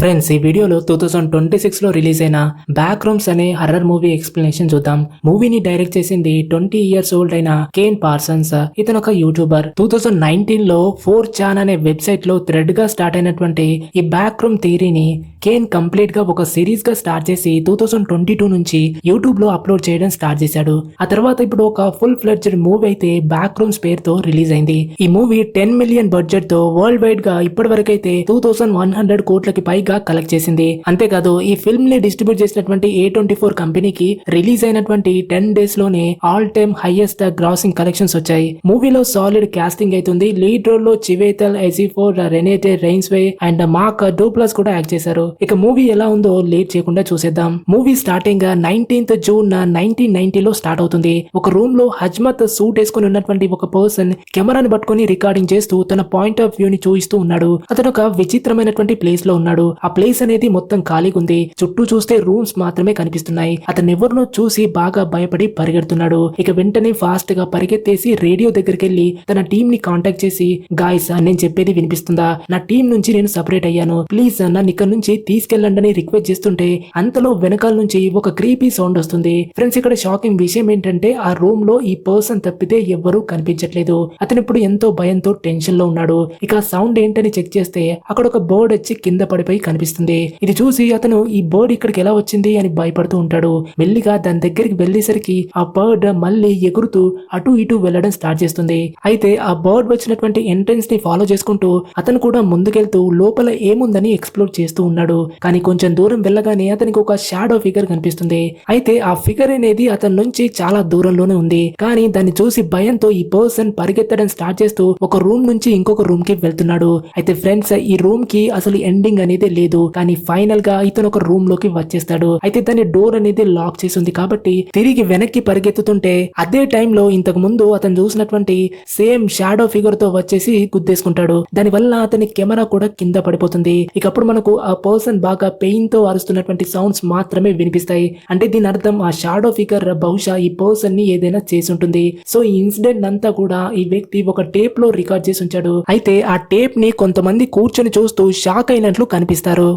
Friends, ఈ వీడియోలో 2026 లో రిలీజ్ అయిన బ్యాక్ రూమ్స్ అనే హర్రర్ మూవీ ఎక్స్ప్లెనేషన్ చూద్దాం. మూవీని డైరెక్ట్ చేసింది 20 years ఓల్డ్ అయిన కేన్ పార్సన్స్. ఇతను ఒక యూట్యూబర్. 2019 లో 4chan అనే వెబ్సైట్ లో థ్రెడ్ గా స్టార్ట్ అయినటువంటి ఈ బ్యాక్ రూమ్ థియరీని కేన్ కంప్లీట్ గా ఒక సిరీస్ గా స్టార్ట్ చేసి 2022 నుంచి యూట్యూబ్ లో అప్లోడ్ చేయడం స్టార్ట్ చేశాడు. ఆ తర్వాత ఇప్పుడు ఒక ఫుల్ ఫ్లెడ్జ్డ్ మూవీ అయితే బ్యాక్ రూమ్స్ పేరుతో రిలీజ్ అయింది. ఈ మూవీ 10 million బడ్జెట్ తో వరల్డ్ వైడ్ గా ఇప్పటి వరకైతే 2100 కోట్లకి పైగా కలెక్ట్ చేసింది. అంతేకాదు ఈ ఫిల్మ్ ని డిస్ట్రిబ్యూట్ చేసినటువంటి A24 కంపెనీకి రిలీజ్ అయినటువంటి 10 days లోనే all time highest grossing collections వచ్చాయి. మూవీలో సాలిడ్ కాస్టింగ్ అవుతుంది. లీడ్ రోల్ లో చివేతల్, ఎజిఫోర్, రెనేటే రైన్స్వే అండ్ మార్క్ డూప్లస్ కూడా యాక్ట్ చేశారు. ఇక మూవీ ఎలా ఉందో లేట్ చేయకుండా చూసేద్దాం. మూవీ స్టార్టింగ్ 19th June 1990 లో స్టార్ట్ అవుతుంది. ఒక రూమ్ లో హజ్మత్ సూట్ వేసుకుని ఉన్నటువంటి ఒక పర్సన్ కెమెరాని పట్టుకుని రికార్డింగ్ చేస్తూ తన పాయింట్ ఆఫ్ వ్యూ ని చూపిస్తూ ఉన్నాడు. అతను ఒక విచిత్రమైనటువంటి ప్లేస్ లో ఉన్నాడు. ఆ ప్లేస్ అనేది మొత్తం ఖాళీగా ఉంది. చుట్టూ చూస్తే రూమ్స్ మాత్రమే కనిపిస్తున్నాయి. అతను ఎవరినో చూసి బాగా భయపడి పరిగెడుతున్నాడు. ఇక వెంటనే ఫాస్ట్ గా పరిగెత్తేసి రేడియో దగ్గరికి వెళ్లి తన టీం ని కాంటాక్ట్ చేసి, గాయ్స్ నేను చెప్పేది వినిపిస్తుందా? నా టీం నుంచి నేను సపరేట్ అయ్యాను, ప్లీజ్ నన్ను ఇక్కడ నుంచి తీసుకెళ్ళండి అని రిక్వెస్ట్ చేస్తుంటే అంతలో వెనకాల నుంచి ఒక క్రీపీ సౌండ్ వస్తుంది. ఫ్రెండ్స్, ఇక్కడ షాకింగ్ విషయం ఏంటంటే ఆ రూమ్ లో ఈ పర్సన్ తప్పితే ఎవ్వరూ కనిపించట్లేదు. అతను ఇప్పుడు ఎంతో భయంతో టెన్షన్ లో ఉన్నాడు. ఇక సౌండ్ ఏంటని చెక్ చేస్తే అక్కడ ఒక బర్డ్ వచ్చి కింద పడిపోయి కనిపిస్తుంది. ఇది చూసి అతను ఈ బర్డ్ ఇక్కడికి ఎలా వచ్చింది అని భయపడుతూ ఉంటాడు. మెల్లిగా దాని దగ్గరికి వెళ్లేసరికి ఆ బర్డ్ మళ్ళీ ఎగురుతూ అటు ఇటు వెళ్లడం స్టార్ట్ చేస్తుంది. అయితే ఆ బర్డ్ వచ్చినటువంటి ఎంట్రన్స్ ని ఫాలో చేసుకుంటూ అతను కూడా ముందుకెళ్తూ లోపల ఏముందని ఎక్స్ప్లోర్ చేస్తూ ఉన్నాడు. కానీ కొంచెం దూరం వెళ్ళగానే అతనికి ఒక షాడో ఫిగర్ కనిపిస్తుంది. అయితే ఆ ఫిగర్ అనేది అతని నుంచి చాలా దూరంలోనే ఉంది. కానీ దాన్ని చూసి భయంతో ఈ పర్సన్ పరిగెత్తడం స్టార్ట్ చేస్తూ ఒక రూమ్ నుంచి ఇంకొక రూమ్ కి వెళ్తున్నాడు. అయితే ఫ్రెండ్స్, ఈ రూమ్ కి అసలు ఎండింగ్ అనేది లేదు. కానీ ఫైనల్ గా ఇతను ఒక రూమ్ లోకి వచ్చేస్తాడు. అయితే దాని డోర్ అనేది లాక్ చేసి ఉంది కాబట్టి తిరిగి వెనక్కి పరిగెత్తుతుంటే అదే టైంలో ఇంతకు ముందు అతను చూసినటువంటి సేమ్ షాడో ఫిగర్ తో వచ్చేసి గుద్దేసుకుంటాడు. దాని వల్ల అతని కెమెరా కూడా కింద పడిపోతుంది. ఇకప్పుడు మనకు ఆ పర్సన్ బాగా పెయిన్ తో అరుస్తున్నటువంటి సౌండ్స్ మాత్రమే వినిపిస్తాయి. అంటే దీని అర్థం ఆ షాడో ఫిగర్ బహుశా ఈ పర్సన్ ని ఏదైనా చేసి ఉంటుంది. సో ఈ ఇన్సిడెంట్ అంతా కూడా ఈ వ్యక్తి ఒక టేప్ లో రికార్డ్ చేసి ఉంచాడు. అయితే ఆ టేప్ ని కొంతమంది కూర్చొని చూస్తూ షాక్ అయినట్లు కనిపిస్తారు.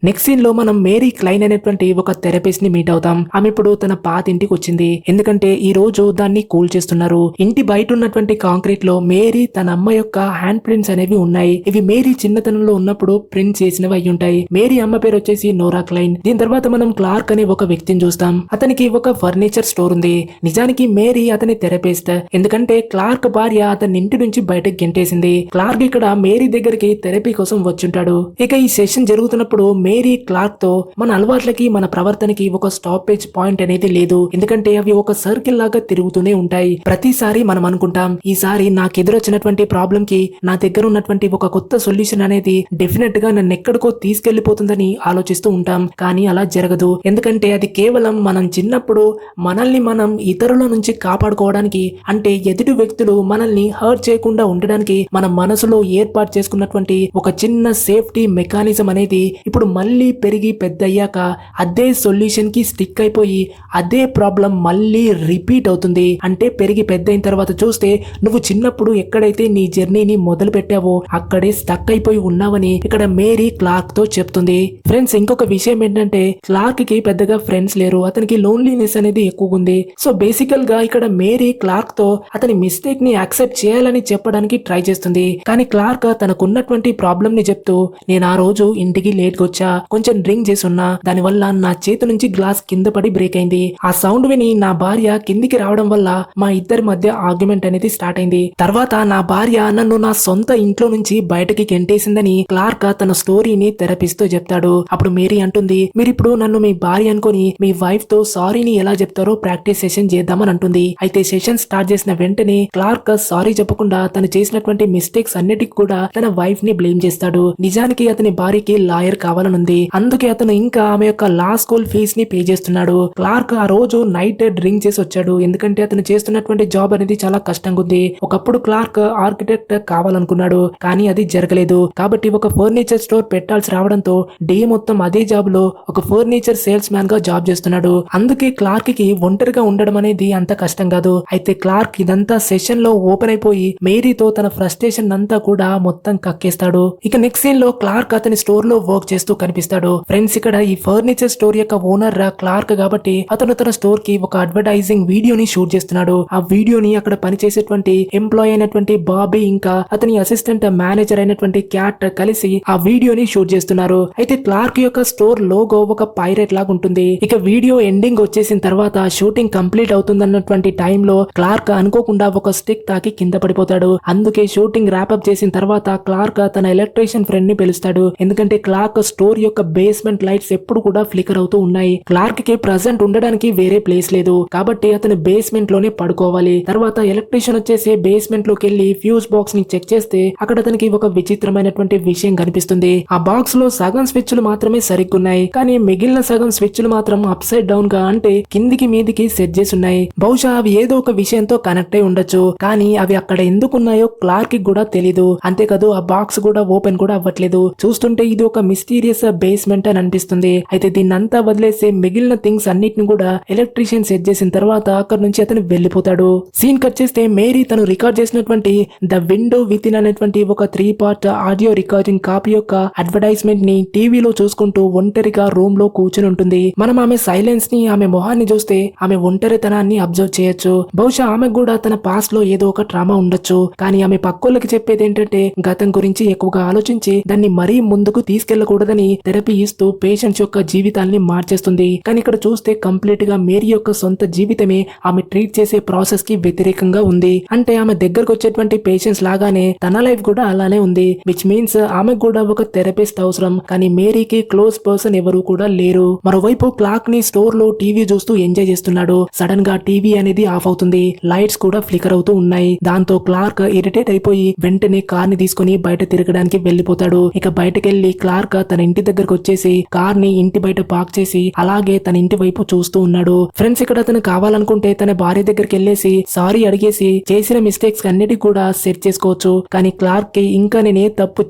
నెక్స్ట్ సీన్ లో మనం మేరీ క్లైన్ అనేటువంటి ఒక థెరపిస్ట్ ని మీట్ అవుతాం. ఆమె ఇప్పుడు తన పాత ఇంటికి వచ్చింది. ఎందుకంటే ఈ రోజు దాన్ని కూల్ చేస్తున్నారు. ఇంటి బయట ఉన్నటువంటి కాంక్రీట్ లో మేరీ తన అమ్మ యొక్క హ్యాండ్ ప్రింట్స్ అనేవి ఉన్నాయి. ఇవి మేరీ చిన్నతనంలో ఉన్నప్పుడు ప్రింట్ చేసినవి అయి ఉంటాయి. మేరీ అమ్మ పేరు వచ్చేసి నోరా క్లైన్. దీని తర్వాత మనం క్లార్క్ అనే ఒక వ్యక్తిని చూస్తాం. అతనికి ఒక ఫర్నిచర్ స్టోర్ ఉంది. నిజానికి మేరీ అతని థెరపిస్ట్. ఎందుకంటే క్లార్క్ భార్య అతని ఇంటి నుంచి బయటకు గెంటేసింది. క్లార్క్ ఇక్కడ మేరీ దగ్గరికి థెరపీ కోసం వచ్చుంటాడు. ఇక ఈ సెషన్ జరుగుతున్నప్పుడు మేరీ క్లార్క్ తో మన అలవాట్లకి మన ప్రవర్తనకి ఒక స్టాపేజ్ పాయింట్ అనేది లేదు. ఎందుకంటే అవి ఒక సర్కిల్ లాగా తిరుగుతూనే ఉంటాయి. ప్రతిసారి మనం అనుకుంటాం, ఈసారి నాకు ఎదురొచ్చినటువంటి ప్రాబ్లం కి నా దగ్గర ఉన్నటువంటి ఒక కొత్త సొల్యూషన్ అనేది డెఫినెట్ గా నన్ను ఎక్కడికో తీసుకెళ్లిపోతుందని ఆలోచిస్తూ ఉంటాం. కానీ అలా జరగదు. ఎందుకంటే అది కేవలం మనం చిన్నప్పుడు మనల్ని మనం ఇతరుల నుంచి కాపాడుకోవడానికి, అంటే ఎదుటి వ్యక్తులు మనల్ని హర్ట్ చేయకుండా ఉండడానికి మన మనసులో ఏర్పాటు చేసుకున్నటువంటి ఒక చిన్న సేఫ్టీ మెకానిజం అనేది ఇప్పుడు మళ్ళీ పెరిగి పెద్దయ్యాక అదే సొల్యూషన్ కి స్టిక్ అయిపోయి అదే ప్రాబ్లం మళ్ళీ రిపీట్ అవుతుంది. అంటే పెరిగి పెద్ద అయిన తర్వాత చూస్తే నువ్వు చిన్నప్పుడు ఎక్కడైతే నీ జర్నీని మొదలు పెట్టావో అక్కడే స్టక్ అయిపోయి ఉన్నావని ఇక్కడ మేరీ క్లార్క్ తో చెప్తుంది. ఫ్రెండ్స్, ఇంకొక విషయం ఏంటంటే క్లార్క్ కి పెద్దగా ఫ్రెండ్స్ లేరు. అతనికి లోన్లీనెస్ అనేది ఎక్కువ ఉంది. సో బేసికల్ గా ఇక్కడ మేరీ క్లార్క్ తో అతని మిస్టేక్ ని యాక్సెప్ట్ చేయాలని చెప్పడానికి ట్రై చేస్తుంది. కానీ క్లార్క్ తనకున్నటువంటి ప్రాబ్లం ని చెప్తూ, నేను ఆ రోజు ఇంటికి లేట్ గా వచ్చా, కొంచెం డ్రింక్ చేసున్నా, దానివల్ల నా చేతి నుంచి గ్లాస్ కింద పడి బ్రేక్ అయింది. ఆ సౌండ్ విని నా భార్య కిందికి రావడం వల్ల మా ఇద్దరి మధ్య ఆర్గ్యుమెంట్ అనేది స్టార్ట్ అయింది. తర్వాత నా భార్య నన్ను నా సొంత ఇంట్లో నుంచి బయటకి గెంటేసిందని క్లార్క్ తన స్టోరీని థెరపిస్ట్ తో చెప్తాడు. అప్పుడు మేరీ అంటుంది, మీరిప్పుడు నన్ను మీ భార్య అనుకుని మీ వైఫ్ తో సారీని ఎలా చెప్తారో ప్రాక్టీస్ సెషన్ చేద్దామని అంటుంది. అయితే సెషన్ స్టార్ట్ చేసిన వెంటనే క్లార్క్ సారీ చెప్పకుండా తను చేసినటువంటి మిస్టేక్స్ అన్నిటికి కూడా తన వైఫ్ ని బ్లేమ్ చేస్తాడు. నిజానికి అతని భార్యకి లాయర్ కావాలని ఉంది. అందుకే అతను ఇంకా ఆమె యొక్క లా స్కూల్ ఫీజ్ ని పే చేస్తున్నాడు. క్లార్క్ ఆ రోజు నైట్ డ్రింక్ చేసి వచ్చాడు. ఎందుకంటే అతను చేస్తున్నటువంటి జాబ్ అనేది చాలా కష్టంగా ఉంది. ఒకప్పుడు క్లార్క్ ఆర్కిటెక్ట్ కావాలనుకున్నాడు, కానీ అది జరగలేదు. కాబట్టి ఒక ఫర్నిచర్ స్టోర్ పెట్టాల్సి రావడంతో డే మొత్తం అదే జాబ్ లో ఒక ఫర్నిచర్ సేల్స్ మ్యాన్ గా జాబ్ చేస్తున్నాడు. అందుకే క్లార్క్ కి ఒంటరిగా ఉండడం అనేది అంత కష్టం కాదు. అయితే క్లార్క్ ఇదంతా సెషన్ లో ఓపెన్ అయిపోయి మేరీతో తన ఫ్రస్ట్రేషన్ అంతా కూడా మొత్తం కక్కేస్తాడు. ఇక నెక్స్ట్ సీన్ లో క్లార్క్ అతని స్టోర్ లో వర్క్ చేస్తూ కనిపిస్తాడు. ఫ్రెండ్స్, ఇక్కడ ఈ ఫర్నిచర్ స్టోర్ యొక్క ఓనర్ క్లార్క్ కాబట్టి అతను తన స్టోర్ కి ఒక అడ్వర్టైజింగ్ వీడియోని షూట్ చేస్తున్నాడు. ఆ వీడియోని అక్కడ పనిచేసేటువంటి ఎంప్లాయ్ అయినటువంటి బాబీ ఇంకా అతని అసిస్టెంట్ మేనేజర్ అయినటువంటి క్యాట్ కలిసి ఆ వీడియోని షూట్ చేస్తున్నారు. అయితే క్లార్క్ యొక్క స్టోర్ లోగో ఒక పైరేట్ లాగా ఉంటుంది. ఇక వీడియో ఎండింగ్ వచ్చేసిన తర్వాత షూటింగ్ కంప్లీట్ అవుతుందన్నటువంటి టైంలో క్లార్క్ అనుకోకుండా ఒక స్టిక్ తాకి కింద పడిపోతాడు. అందుకే షూటింగ్ ర్యాపప్ చేసిన తర్వాత క్లార్క్ తన ఎలక్ట్రీషియన్ ఫ్రెండ్ ని పిలుస్తాడు. ఎందుకంటే క్లార్క్ స్టోర్ యొక్క బేస్మెంట్ లైట్స్ ఎప్పుడు కూడా ఫ్లికర్ అవుతూ ఉన్నాయి. క్లార్క్ కి ప్రెజెంట్ ఉండడానికి వేరే ప్లేస్ లేదు కాబట్టి అతను బేస్మెంట్ లోనే పడుకోవాలి. తర్వాత ఎలక్ట్రీషియన్ వచ్చేసి బేస్మెంట్ లోకి వెళ్లి ఫ్యూజ్ బాక్స్ ని చెక్ చేస్తే అక్కడ అతనికి ఒక విచిత్రమైనటువంటి విషయం కనిపిస్తుంది. ఆ బాక్స్ లో సగం స్విచ్లు మాత్రమే సరిగ్గున్నాయి, కానీ మిగిలిన సగం స్విచ్లు మాత్రం అప్ సైడ్ డౌన్ గా అంటే కిందికి మీదికి సెట్ చేసి ఉన్నాయి. బహుశా అవి ఏదో ఒక విషయంతో కనెక్ట్ అయి ఉండొచ్చు, కానీ అవి అక్కడ ఎందుకున్నాయో క్లార్క్ కి కూడా తెలీదు. అంతేకాదు ఆ బాక్స్ కూడా ఓపెన్ కూడా అవ్వట్లేదు. చూస్తుంటే ఇది ఒక మిస్టీరియస్ బేస్మెంట్ అని అనిపిస్తుంది. అయితే దీన్నంతా వదిలేసి మిగిలిన థింగ్స్ అన్నిటిని కూడా ఎలక్ట్రీషియన్ సెట్ చేసిన తర్వాత అక్కడ నుంచి అతను వెళ్లిపోతాడు. సీన్ కట్ చేస్తే మేరీ తను రికార్డ్ చేసినటువంటి ద విండో విత్ ఇన్ అనేటువంటి ఒక 3 పార్ట్ ఆడియో రికార్డింగ్ కాపీ యొక్క అడ్వర్టైజ్మెంట్ ని టీవీలో చూసుకుంటూ ఒంటరిగా రూమ్ లో కూర్చుని ఉంటుంది. మనం ఆమె సైలెన్స్ ని, ఆమె మొహాన్ని చూస్తే ఆమె ఒంటరితనాన్ని అబ్జర్వ్ చేయొచ్చు. బహుశా ఆమె కూడా తన పాస్ట్ లో ఏదో ఒక ట్రామా ఉండొచ్చు, కానీ ఆమె పక్కోళ్ళకి చెప్పేది ఏంటంటే గతం గురించి ఎక్కువగా ఆలోచించి దాన్ని మరీ ముందుకు తీసుకెళ్లకూడదని థెరపీ ఇస్తూ పేషెంట్స్ యొక్క జీవితాల్ని మార్చేస్తుంది. కానీ ఇక్కడ చూస్తే కంప్లీట్ గా మేరీ యొక్క సొంత జీవితమే ఆమె ట్రీట్ చేసే ప్రాసెస్ కి వ్యతిరేకంగా ఉంది. అంటే ఆమె దగ్గరకు వచ్చేటువంటి పేషెంట్స్ లాగానే తన లైఫ్ కూడా అలానే ఉంది. విచ్ మీన్స్ ఆమెకు కూడా ఒక థెరపిస్ట్ అవసరం, కానీ మేరీకి క్లోజ్ పర్సన్ ఎవరు కూడా లేరు. మరోవైపు క్లార్క్ ని స్టోర్ లో టీవీ చూస్తూ ఎంజాయ్ చేస్తున్నాడు. సడన్ గా టీవీ అనేది ఆఫ్ అవుతుంది. లైట్స్ కూడా ఫ్లికర్ అవుతూ ఉన్నాయి. దాంతో క్లార్క్ ఇరిటేట్ అయిపోయి వెంటనే కార్ ని తీసుకుని బయట తిరగడానికి వెళ్లిపోతాడు. ఇక బయటకెళ్లి క్లార్క్ తన ఇంటి దగ్గరకు వచ్చేసి కార్ ని ఇంటి బయట పార్క్ చేసి అలాగే తన ఇంటి వైపు చూస్తూ ఉన్నాడు. ఫ్రెండ్స్, ఇక్కడ అతను కావాలనుకుంటే తన భార్య దగ్గరికి వెళ్ళేసి సారీ అడిగేసి చేసిన మిస్టేక్స్ అన్నిటి కూడా సెట్ చేసుకోవచ్చు, కానీ క్లార్క్ కి ఇంకా నేనే తప్పు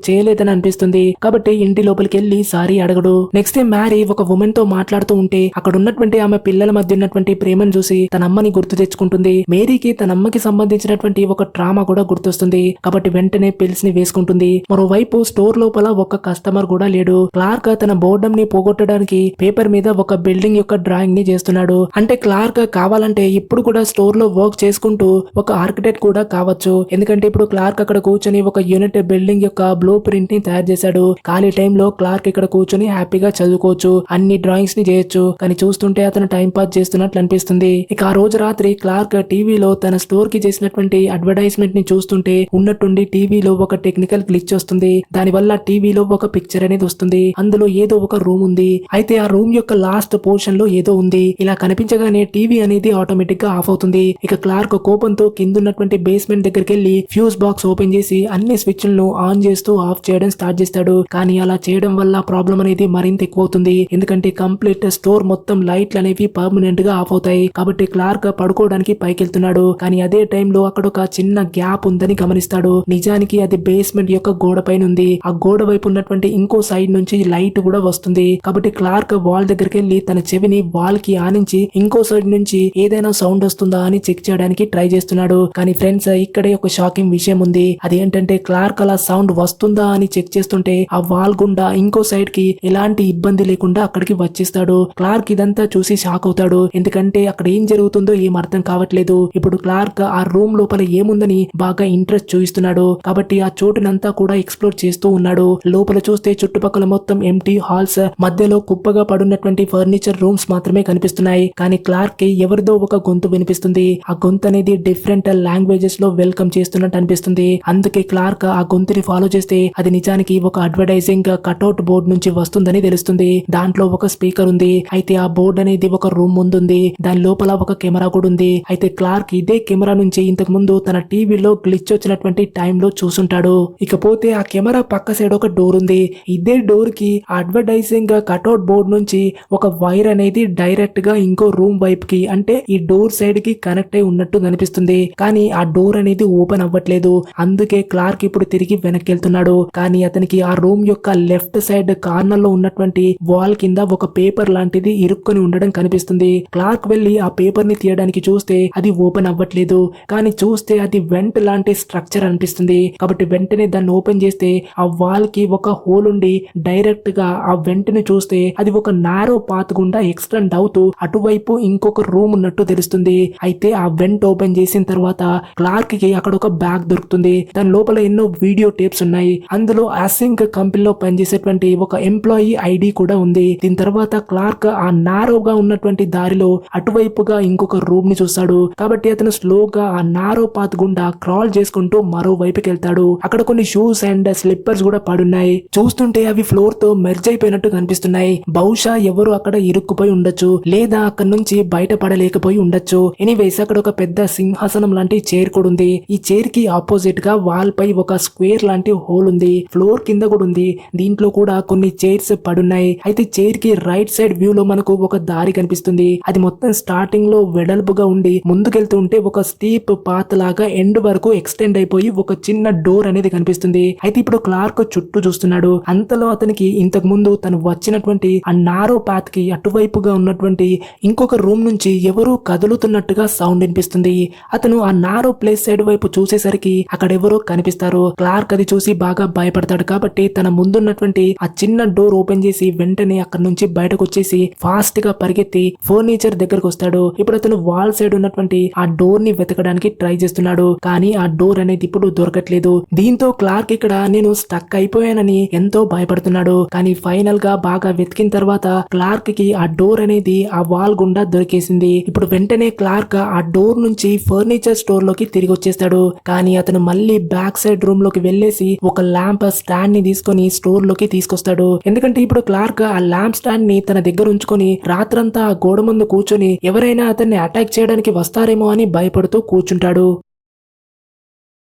చేయలేదని అనిపిస్తుంది కాబట్టి ఇంటి లోపలికి వెళ్లి సారీ అడగడు. నెక్స్ట్ డే మ్యారీ ఒక ఉమెన్ తో మాట్లాడుతూ ఉంటే అక్కడ ఉన్నటువంటి ఆమె పిల్లల మధ్య ఉన్నటువంటి ప్రేమను చూసి తన అమ్మని గుర్తు తెచ్చుకుంటుంది. మేరీకి తన అమ్మకి సంబంధించినటువంటి ఒక ట్రామా కూడా గుర్తొస్తుంది కాబట్టి వెంటనే పిల్స్ ని వేసుకుంటుంది. మరోవైపు స్టోర్ లోపల ఒక కస్టమర్ కూడా లేడు. క్లార్క్ తన బోర్డం ని పోగొట్టడానికి పేపర్ మీద ఒక బిల్డింగ్ యొక్క డ్రాయింగ్ ని చేస్తున్నాడు. అంటే క్లార్క్ కావాలంటే ఇప్పుడు కూడా స్టోర్ లో వర్క్ చేసుకుంటూ ఒక ఆర్కిటెక్ట్ కూడా కావచ్చు. ఎందుకంటే ఇప్పుడు క్లార్క్ అక్కడ కూర్చొని ఒక యూనిట్ బిల్డింగ్ యొక్క బ్లూ ప్రింట్ ని తయారు చేశాడు. ఖాళీ టైంలో క్లార్క్ ఇక్కడ కూర్చొని హ్యాపీగా చదువుకోవచ్చు, అన్ని డ్రాయింగ్స్ ని చేయొచ్చు. కానీ చూస్తుంటే అతను టైం పాస్ చేస్తున్నట్లు అనిపిస్తుంది. ఇక ఆ రోజు రాత్రి క్లార్క్ టీవీలో తన స్టోర్ కి చేసినటువంటి అడ్వర్టైజ్మెంట్ ని చూస్తుంటే ఉన్నట్టుండి టీవీలో ఒక టెక్నికల్ గ్లిచ్ వస్తుంది. దానివల్ల టీవీలో ఒక పిక్చర్ అనేది వస్తుంది. అందులో ఏదో ఒక రూమ్ ఉంది. అయితే ఆ రూమ్ యొక్క లాస్ట్ పోర్షన్ లో ఏదో ఉంది. ఇలా కనిపించగానే టీవీ అనేది ఆటోమేటిక్ గా ఆఫ్ అవుతుంది. ఇక క్లార్క్ కోపంతో కిందున్నటువంటి బేస్మెంట్ దగ్గరికి వెళ్లి ఫ్యూజ్ బాక్స్ ఓపెన్ చేసి అన్ని స్విచ్లను ఆన్ చేస్తూ ఆఫ్ చేయడం స్టార్ట్ చేస్తాడు. కానీ అలా చేయడం వల్ల ప్రాబ్లం అనేది మరింత ఎక్కువ అవుతుంది. ఎందుకంటే కంప్లీట్ స్టోర్ మొత్తం లైట్లు అనేవి పర్మనెంట్ గా ఆఫ్ అవుతాయి. కాబట్టి క్లార్క్ పడుకోవడానికి పైకి వెళ్తున్నాడు. కానీ అదే టైంలో అక్కడ ఒక చిన్న గ్యాప్ ఉందని గమనిస్తాడు. నిజానికి అది బేస్మెంట్ యొక్క గోడ పైన ఉంది. ఆ గోడ వైపు ఉన్నటువంటి ఇంకో సైడ్ నుంచి లైట్ కూడా వస్తుంది. కాబట్టి క్లార్క్ వాల్ దగ్గరికి వెళ్లి తన చెవిని వాల్ కి ఆనించి ఇంకో సైడ్ నుంచి ఏదైనా సౌండ్ వస్తుందా అని చెక్ చేయడానికి ట్రై చేస్తున్నాడు. కానీ ఫ్రెండ్స్, ఇక్కడే ఒక షాకింగ్ విషయం ఉంది. అదేంటంటే క్లార్క్ అలా సౌండ్ వస్తుందా అని చెక్ చేస్తుంటే ఆ వాల్ గుండా ఇంకో సైడ్ కి ఎలాంటి ఇబ్బంది లేకుండా అక్కడికి వచ్చేస్తాడు. క్లార్క్ ఇదంతా చూసి షాక్ అవుతాడు. ఎందుకంటే అక్కడ ఏం జరుగుతుందో ఏం అర్థం కావట్లేదు. ఇప్పుడు క్లార్క్ ఆ రూమ్ లోపల ఏముందని బాగా ఇంట్రెస్ట్ చూపిస్తున్నాడు. కాబట్టి ఆ చోటునంతా కూడా ఎక్స్ప్లోర్ చేస్తూ ఉన్నాడు. లోపల చూస్తే చుట్టుపక్కల మొత్తం ఎంటీ హాల్స్, మధ్యలో కుప్పగా పడున్నటువంటి ఫర్నిచర్ రూమ్స్ మాత్రమే కనిపిస్తున్నాయి. కానీ క్లార్క్ కి ఎవరిదో ఒక గొంతు వినిపిస్తుంది. ఆ గొంతు అనేది డిఫరెంట్ లాంగ్వేజెస్ లో వెల్కమ్ చేస్తున్నట్టు అనిపిస్తుంది. అందుకే క్లార్క్ ఆ గొంతుని ఫాలో చేస్తే అది నిజానికి ఒక అడ్వర్టైజింగ్ కట్అవుట్ బోర్డు నుంచి వస్తుందని తెలుస్తుంది. దాంట్లో ఒక స్పీకర్ ఉంది. అయితే ఆ బోర్డు అనేది ఒక రూమ్ ముందుంది. దాని లోపల ఒక కెమెరా కూడా ఉంది. అయితే క్లార్క్ ఇదే కెమెరా నుంచి ఇంతకు ముందు తన టీవీలో గ్లిచ్ వచ్చినటువంటి టైంలో చూసుంటాడు. ఇకపోతే ఆ కెమెరా పక్క సైడ్ ఒక డోర్ ఉంది. ఇదే డోర్ లోపలికి అడ్వర్టైజింగ్ కటౌట్ బోర్డ్ నుంచి ఒక వైర్ అనేది డైరెక్ట్ గా ఇంకో రూమ్ వైపుకి అంటే ఈ డోర్ సైడ్ కి కనెక్ట్ అయి ఉన్నట్టు కనిపిస్తుంది. కానీ ఆ డోర్ అనేది ఓపెన్ అవ్వట్లేదు. అందుకే క్లార్క్ ఇప్పుడు తిరిగి వెనక్కి వెళ్తున్నాడు. కానీ అతనికి ఆ రూమ్ యొక్క లెఫ్ట్ సైడ్ కార్నర్ లో ఉన్నటువంటి వాల్ కింద ఒక పేపర్ లాంటిది ఇరుక్కొని ఉండడం కనిపిస్తుంది. క్లార్క్ వెళ్లి ఆ పేపర్ ని తీయడానికి చూస్తే అది ఓపెన్ అవ్వట్లేదు. కానీ చూస్తే అది వెంట్ లాంటి స్ట్రక్చర్ అనిపిస్తుంది. కాబట్టి వెంటనే దాన్ని ఓపెన్ చేస్తే ఆ వాల్ కి ఒక హోల్ ఉండి డైరెక్ట్ గా ఆ వెంట్ ని చూస్తే అది ఒక నారో పాత్ గుండా ఎక్స్టెండ్ అవుతూ అటువైపు ఇంకొక రూమ్ ఉన్నట్టు తెలుస్తుంది. అయితే ఆ వెంట్ ఓపెన్ చేసిన తర్వాత క్లార్క్ కి అక్కడ ఒక బ్యాగ్ దొరుకుతుంది. దాని లోపల ఎన్నో వీడియో టేప్స్ ఉన్నాయి. అందులో అసింక్ కంపెనీలో పనిచేసేటువంటి ఒక ఎంప్లాయీ ఐడి కూడా ఉంది. దీని తర్వాత క్లార్క్ ఆ నారోగా ఉన్నటువంటి దారిలో అటువైపుగా ఇంకొక రూమ్ ని చూస్తాడు. కాబట్టి అతను స్లోగా ఆ నారో పాత్ గుండా క్రాల్ చేసుకుంటూ మరో వైపుకి వెళ్తాడు. అక్కడ కొన్ని షూస్ అండ్ స్లిప్పర్స్ కూడా పడున్నాయి. చూస్తుంటే అవి ఫ్లోర్ తో మెర్జ్ అయిపోయినట్టు కనిపిస్తున్నాయి. బహుశా ఎవరు అక్కడ ఇరుక్కుపోయి ఉండొచ్చు లేదా అక్కడ నుంచి బయటపడలేకపోయి ఉండొచ్చు. ఎనీవేస్ అక్కడ ఒక పెద్ద సింహాసనం లాంటి చైర్ కూడా ఉంది. ఈ చైర్ కి ఆపోజిట్ గా వాల్ పై ఒక స్క్వేర్ లాంటి హోల్ ఉంది. ఫ్లోర్ కింద కూడా ఉంది. దీంట్లో కూడా కొన్ని చైర్స్ పడున్నాయి. అయితే చైర్ కి రైట్ సైడ్ వ్యూ లో మనకు ఒక దారి కనిపిస్తుంది. అది మొత్తం స్టార్టింగ్ లో వెడల్పుగా ఉండి ముందుకెళ్తుంటే ఒక స్టీప్ పాత్ లాగా ఎండ్ వరకు ఎక్స్టెండ్ అయిపోయి ఒక చిన్న డోర్ అనేది కనిపిస్తుంది. అయితే ఇప్పుడు క్లార్క్ చుట్టూ చూస్తున్నాడు. అంతలో అతనికి ఇంతకు ముందు తను వచ్చినటువంటి ఆ నారో పాత్ కి అటువైపుగా ఉన్నటువంటి ఇంకొక రూమ్ నుంచి ఎవరో కదులుతున్నట్టుగా సౌండ్ వినిపిస్తుంది. అతను ఆ నారో ప్లేస్ సైడ్ వైపు చూసేసరికి అక్కడ ఎవరో కనిపిస్తారు. క్లార్క్ అది చూసి బాగా భయపడతాడు. కాబట్టి తన ముందున్నటువంటి ఆ చిన్న డోర్ ఓపెన్ చేసి వెంటనే అక్కడ నుంచి బయటకు వచ్చేసి ఫాస్ట్ గా పరిగెత్తి ఫర్నిచర్ దగ్గరకు వస్తాడు. ఇప్పుడు అతను వాల్ సైడ్ ఉన్నటువంటి ఆ డోర్ ని వెతకడానికి ట్రై చేస్తున్నాడు. కానీ ఆ డోర్ అనేది ఇప్పుడు దొరకట్లేదు. దీంతో క్లార్క్ ఇక్కడ నేను స్టక్ అయిపోయానని ఎంతో భయపడుతున్నాడు. కానీ ఫైనల్ గా బాగా వెతికిన తర్వాత క్లార్క్ కి ఆ డోర్ అనేది ఆ వాల్ గుండా దొరికేసింది. ఇప్పుడు వెంటనే క్లార్క్ ఆ డోర్ నుంచి ఫర్నిచర్ స్టోర్ లోకి తిరిగి వచ్చేస్తాడు. కానీ అతను మళ్ళీ బ్యాక్ సైడ్ రూమ్ లోకి వెళ్లేసి ఒక ల్యాంప్ స్టాండ్ ని తీసుకొని స్టోర్ లోకి తీసుకొస్తాడు. ఎందుకంటే ఇప్పుడు క్లార్క్ ఆ ల్యాంప్ స్టాండ్ ని తన దగ్గర ఉంచుకొని రాత్రంతా ఆ గోడ ముందు కూర్చొని ఎవరైనా అతన్ని అటాక్ చేయడానికి వస్తారేమో అని భయపడుతూ కూర్చుంటాడు.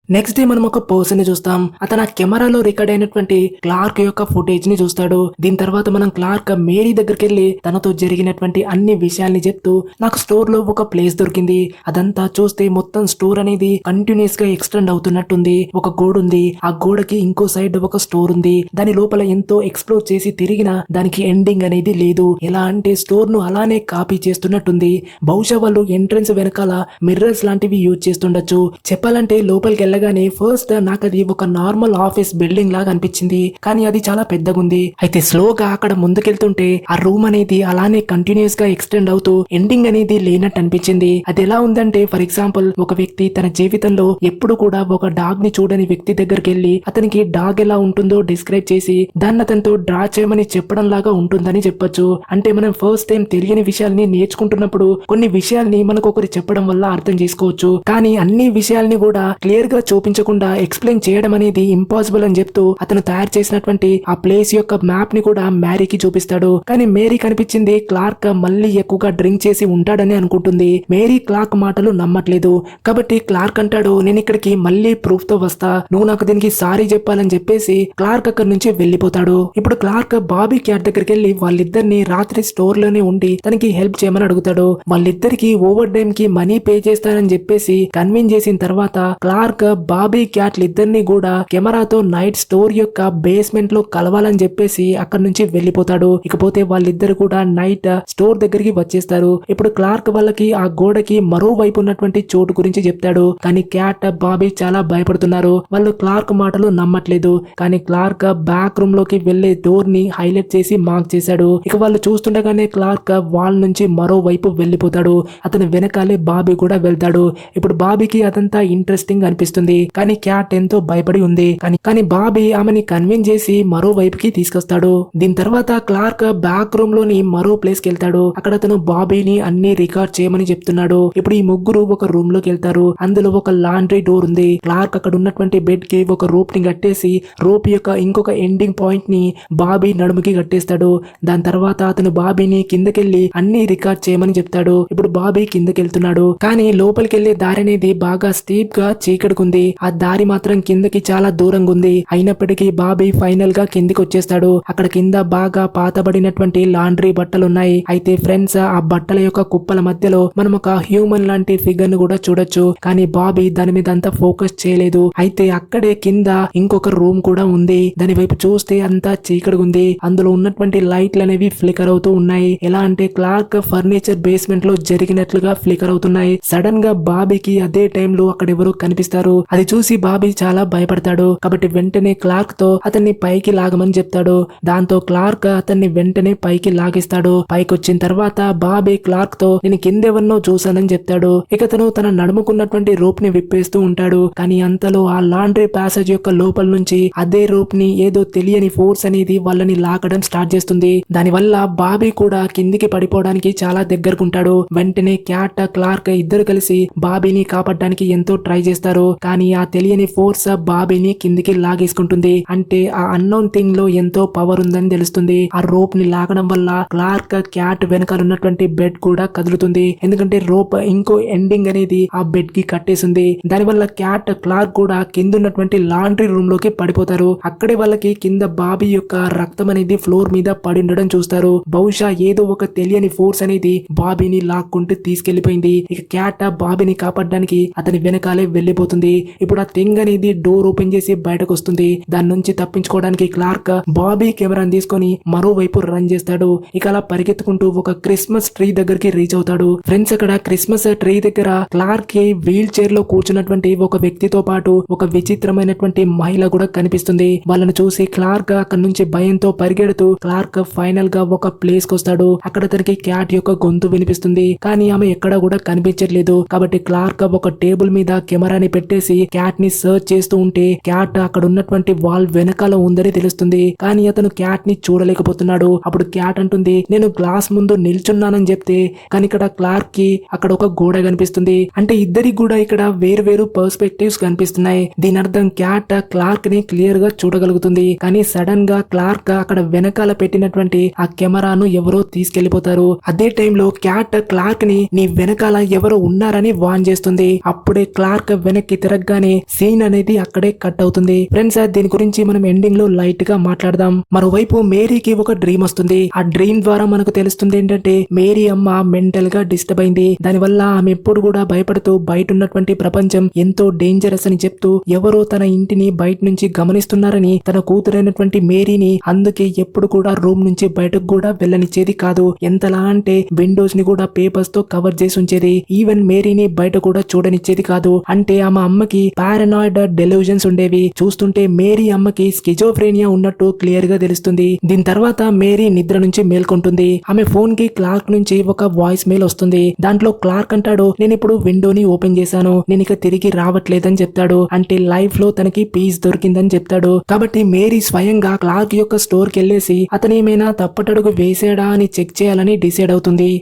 నెక్స్ట్ డే మనం ఒక పర్సన్ ని చూస్తాం. అతను ఆ కెమెరాలో రికార్డ్ అయినటువంటి క్లార్క్ యొక్క ఫుటేజ్ ని చూస్తాడు. దీని తర్వాత మనం క్లార్క్ మేరీ దగ్గరికి వెళ్లి తనతో జరిగినటువంటి అన్ని విషయాల్ని చెప్తూ నాకు స్టోర్ లో ఒక ప్లేస్ దొరికింది. అదంతా చూస్తే మొత్తం స్టోర్ అనేది కంటిన్యూస్ గా ఎక్స్టెండ్ అవుతున్నట్టుంది. ఒక గోడ ఉంది. ఆ గోడకి ఇంకో సైడ్ ఒక స్టోర్ ఉంది. దాని లోపల ఎంతో ఎక్స్ప్లోర్ చేసి తిరిగినా దానికి ఎండింగ్ అనేది లేదు. ఎలా అంటే స్టోర్ ను అలానే కాపీ చేస్తున్నట్టుంది. బహుశా వాళ్ళు ఎంట్రన్స్ వెనకాల మిర్రర్స్ లాంటివి యూజ్ చేస్తుండొచ్చు. చెప్పాలంటే లోపలికి వెళ్ళగానే ఫస్ట్ నాకు అది ఒక నార్మల్ ఆఫీస్ బిల్డింగ్ లాగా అనిపించింది. కానీ అది చాలా పెద్దగా ఉంది. అయితే స్లోగా అక్కడ ముందుకెళ్తుంటే ఆ రూమ్ అనేది అలానే కంటిన్యూస్ గా ఎక్స్టెండ్ అవుతూ ఎండింగ్ అనేది లేనట్టు అనిపించింది. అది ఎలా ఉందంటే ఫర్ ఎగ్జాంపుల్ ఒక వ్యక్తి తన జీవితంలో ఎప్పుడు కూడా ఒక డాగ్ ని చూడని వ్యక్తి దగ్గరికి వెళ్లి అతనికి డాగ్ ఎలా ఉంటుందో డిస్క్రైబ్ చేసి దాన్ని అతనితో డ్రా చేయమని చెప్పడం లాగా ఉంటుందని చెప్పొచ్చు. అంటే మనం ఫస్ట్ టైం తెలియని విషయాల్ని నేర్చుకుంటున్నప్పుడు కొన్ని విషయాల్ని మనకు ఒకరు చెప్పడం వల్ల అర్థం చేసుకోవచ్చు. కానీ అన్ని విషయాల్ని కూడా క్లియర్ గా చూపించకుండా ఎక్స్ప్లెయిన్ చేయడం అనేది ఇంపాసిబుల్ అని చెప్తూ అతను తయారు చేసినటువంటి ఆ ప్లేస్ యొక్క మ్యాప్ ని కూడా మేరీకి చూపిస్తాడు. కానీ మేరీ కనిపించింది క్లార్క్ మళ్ళీ ఎక్కువగా డ్రింక్ చేసి ఉంటాడని అనుకుంటుంది. మేరీ క్లార్క్ మాటలు నమ్మట్లేదు. కాబట్టి క్లార్క్ అంటాడు నేను ఇక్కడికి మళ్ళీ ప్రూఫ్ తో వస్తా, నువ్వు నాకు దీనికి సారీ చెప్పాలని చెప్పేసి క్లార్క్ అక్కడి నుంచి వెళ్లిపోతాడు. ఇప్పుడు క్లార్క్ బాబీ క్యాట్ దగ్గరికి వెళ్లి వాళ్ళిద్దరిని రాత్రి స్టోర్ లోనే ఉండి తనకి హెల్ప్ చేయమని అడుగుతాడు. వాళ్ళిద్దరికి ఓవర్ టైం కి మనీ పే చేస్తానని చెప్పేసి కన్విన్స్ చేసిన తర్వాత క్లార్క్ బాబీ క్యాట్లు ఇద్దరిని కూడా కెమెరాతో నైట్ స్టోర్ యొక్క బేస్మెంట్ లో కలవాలని చెప్పేసి అక్కడ నుంచి వెళ్లిపోతాడు. ఇకపోతే వాళ్ళిద్దరు కూడా నైట్ స్టోర్ దగ్గరికి వచ్చేస్తారు. ఇప్పుడు క్లార్క్ వాళ్ళకి ఆ గోడకి మరోవైపు ఉన్నటువంటి చోటు గురించి చెప్తాడు. కానీ క్యాట్ బాబీ చాలా భయపడుతున్నారు. వాళ్ళు క్లార్క్ మాటలు నమ్మట్లేదు. కానీ క్లార్క్ బ్యాక్ రూమ్ లోకి వెళ్లే డోర్ ని హైలైట్ చేసి మార్క్ చేశాడు. ఇక వాళ్ళు చూస్తుండగానే క్లార్క్ వాల్ నుంచి మరోవైపు వెళ్లిపోతాడు. అతని వెనకాలే బాబీ కూడా వెళ్తాడు. ఇప్పుడు బాబీకి అదంతా ఇంట్రెస్టింగ్ అనిపిస్తుంది. కానీ క్యాట్ ఎంతో భయపడి ఉంది. కానీ బాబీ ఆమెని కన్విన్స్ చేసి మరో వైపుకి తీసుకొస్తాడు. దీని తర్వాత క్లార్క్ బ్యాక్ రూమ్ లోని మరో ప్లేస్ కి వెళ్తాడు. అక్కడ అతను బాబీని అన్ని రికార్డ్ చేయమని చెప్తున్నాడు. ఇప్పుడు ఈ ముగ్గురు ఒక రూమ్ లోకి వెళ్తారు. అందులో ఒక లాండ్రీ డోర్ ఉంది. క్లార్క్ అక్కడ ఉన్నటువంటి బెడ్ కి ఒక రోప్ ని కట్టేసి రోప్ యొక్క ఇంకొక ఎండింగ్ పాయింట్ ని బాబీ నడుముకి కట్టేస్తాడు. దాని తర్వాత అతను బాబీని కిందకెళ్లి అన్ని రికార్డ్ చేయమని చెప్తాడు. ఇప్పుడు బాబీ కిందకి వెళ్తున్నాడు. కానీ లోపలికి వెళ్లే దారి అనేది బాగా స్టీప్ గా చీకటికుంది. ఉంటుంది. ఆ దారి మాత్రం కిందకి చాలా దూరంగా ఉంది. అయినప్పటికీ బాబీ ఫైనల్ గా కిందికి వచ్చేస్తాడు. అక్కడ కింద బాగా పాతబడినటువంటి లాండ్రీ బట్టలు ఉన్నాయి. అయితే ఫ్రెండ్స్, ఆ బట్టల యొక్క కుప్పల మధ్యలో మనం ఒక హ్యూమన్ లాంటి ఫిగర్ ను కూడా చూడొచ్చు. కానీ బాబీ దాని మీద అంతా ఫోకస్ చేయలేదు. అయితే అక్కడే కింద ఇంకొక రూమ్ కూడా ఉంది. దాని వైపు చూస్తే అంతా చీకటిగా ఉంది. అందులో ఉన్నటువంటి లైట్లు అనేవి ఫ్లికర్ అవుతూ ఉన్నాయి. ఎలా అంటే క్లార్క్ ఫర్నిచర్ బేస్మెంట్ లో జరిగినట్లుగా ఫ్లికర్ అవుతున్నాయి. సడన్ గా బాబీకి అదే టైంలో అక్కడ ఎవరో కనిపిస్తారు. అది చూసి బాబీ చాలా భయపడతాడు. కాబట్టి వెంటనే క్లార్క్ తో అతన్ని పైకి లాగమని చెప్తాడు. దాంతో క్లార్క్ అతన్ని వెంటనే పైకి లాగిస్తాడు. పైకి వచ్చిన తర్వాత బాబీ క్లార్క్ తో నేను కిందెవరినో చూశానని చెప్తాడు. ఇక తను తన నడుముకున్నటువంటి రోప్ ని విప్పేస్తూ ఉంటాడు. కానీ అంతలో ఆ లాండ్రీ ప్యాసేజ్ యొక్క లోపల నుంచి అదే రోప్ ని ఏదో తెలియని ఫోర్స్ అనేది వాళ్ళని లాగడం స్టార్ట్ చేస్తుంది. దానివల్ల బాబీ కూడా కిందికి పడిపోవడానికి చాలా దగ్గరకుంటాడు. వెంటనే క్యాట్, క్లార్క్ ఇద్దరు కలిసి బాబీని కాపాడడానికి ఎంతో ట్రై చేస్తారు. కానీ ఆ తెలియని ఫోర్స్ బాబీని కిందికి లాగేసుకుంటుంది. అంటే ఆ అన్నోన్ థింగ్ లో ఎంతో పవర్ ఉందని తెలుస్తుంది. ఆ రోప్ ని లాగడం వల్ల క్లార్క్, క్యాట్ వెనకాల ఉన్నటువంటి బెడ్ కూడా కదులుతుంది. ఎందుకంటే రోప్ ఇంకో ఎండింగ్ అనేది ఆ బెడ్ కి కట్టేసింది. దానివల్ల క్యాట్, క్లార్క్ కూడా కింద ఉన్నటువంటి లాండ్రీ రూమ్ లోకి పడిపోతారు. అక్కడే వాళ్ళకి కింద బాబీ యొక్క రక్తం అనేది ఫ్లోర్ మీద పడి ఉండడం చూస్తారు. బహుశా ఏదో ఒక తెలియని ఫోర్స్ అనేది బాబీని లాక్కుంటూ తీసుకెళ్లిపోయింది. ఇక క్యాట్ బాబీని కాపాడడానికి అతని వెనకాలే వెళ్లిపోతుంది. ఇప్పుడు ఆ థింగ్ అనేది డోర్ ఓపెన్ చేసి బయటకు వస్తుంది. దాని నుంచి తప్పించుకోవడానికి క్లార్క్ బాబీ కెమెరాని తీసుకొని మరోవైపు రన్ చేస్తాడు. ఇక అలా పరిగెత్తుకుంటూ ఒక క్రిస్మస్ ట్రీ దగ్గరికి రీచ్ అవుతాడు. ఫ్రెండ్స్, అక్కడ క్రిస్మస్ ట్రీ దగ్గర క్లార్క్ కి వీల్ చైర్ లో కూర్చున్నటువంటి ఒక వ్యక్తితో పాటు ఒక విచిత్రమైనటువంటి మహిళ కూడా కనిపిస్తుంది. వాళ్ళను చూసి క్లార్క్ అక్కడ నుంచి భయంతో పరిగెడుతూ క్లార్క్ ఫైనల్ గా ఒక ప్లేస్ కి వస్తాడు. అక్కడ తనకి క్యాట్ యొక్క గొంతు వినిపిస్తుంది. కానీ ఆమె ఎక్కడా కూడా కనిపించట్లేదు. కాబట్టి క్లార్క్ ఒక టేబుల్ మీద కెమెరాని పెట్టేసి క్యాట్ ని సర్చ్ చేస్తూ ఉంటే క్యాట్ అక్కడ ఉన్నటువంటి వాల్ వెనకాల ఉందని తెలుస్తుంది. కానీ అతను క్యాట్ ని చూడలేకపోతున్నాడు. అప్పుడు క్యాట్ అంటుంది, నేను గ్లాస్ ముందు నిల్చున్నానని చెప్తే కానీ ఇక్కడ క్లార్క్ కి అక్కడ ఒక గోడ కనిపిస్తుంది. అంటే ఇద్దరికి కూడా ఇక్కడ వేరు పర్స్పెక్టివ్స్ కనిపిస్తున్నాయి. దీని అర్థం క్యాట్ క్లార్క్ ని క్లియర్ గా చూడగలుగుతుంది. కానీ సడన్ గా క్లార్క్ అక్కడ వెనకాల పెట్టినటువంటి ఆ కెమెరాను ఎవరో తీసుకెళ్లిపోతారు. అదే టైంలో క్యాట్ క్లార్క్ ని నీ వెనకాల ఎవరో ఉన్నారని వాన్ చేస్తుంది. అప్పుడే క్లార్క్ వెనక్కి తిరగగానే సీన్ అనేది అక్కడే కట్ అవుతుంది. ఫ్రెండ్స్, దీని గురించి మనం ఎండింగ్ లో లైట్ గా మాట్లాడదాం. మరోవైపు మేరీకి ఒక డ్రీమ్ వస్తుంది. ఆ డ్రీమ్ ద్వారా మనకు తెలుస్తుంది ఏంటంటే మేరీ అమ్మ మెంటల్ గా డిస్టర్బ్ అయింది. దానివల్ల ఆమె ఎప్పుడు కూడా భయపడుతూ బయట ఉన్నటువంటి ప్రపంచం ఎంతో డేంజరస్ అని చెప్తూ ఎవరో తన ఇంటిని బయట నుంచి గమనిస్తున్నారని తన కూతురైనటువంటి మేరీని అందుకే ఎప్పుడు కూడా రూమ్ నుంచి బయటకు కూడా వెళ్ళనిచ్చేది కాదు. ఎంతలా అంటే విండోస్ ని కూడా పేపర్స్ తో కవర్ చేసి ఉంచేది. ఈవెన్ మేరీని బయట కూడా చూడనిచ్చేది కాదు. అంటే ఆమె అమ్మకి పారానాయిడ్ డెల్యూజన్స్ ఉండేవి. చూస్తుంటే మేరీ అమ్మకి స్కిజోఫ్రేనియా ఉన్నట్టు క్లియర్ గా తెలుస్తుంది. దీని తర్వాత మేరీ నిద్ర నుంచి మేల్కొంటుంది. ఆమె ఫోన్ కి క్లార్క్ నుంచి ఒక వాయిస్ మెయిల్ వస్తుంది. దాంట్లో క్లార్క్ అంటాడు, నేను ఇప్పుడు విండోని ఓపెన్ చేశాను, నేను ఇక తిరిగి రావట్లేదని చెప్తాడు. అంటే లైఫ్ లో తనకి పీస్ దొరికిందని చెప్తాడు. కాబట్టి మేరీ స్వయంగా క్లార్క్ యొక్క స్టోర్ కి వెళ్ళేసి అతను ఏమైనా తప్పటడుగు వేసాడా అని చెక్ చేయాలని డిసైడ్ అవుతుంది.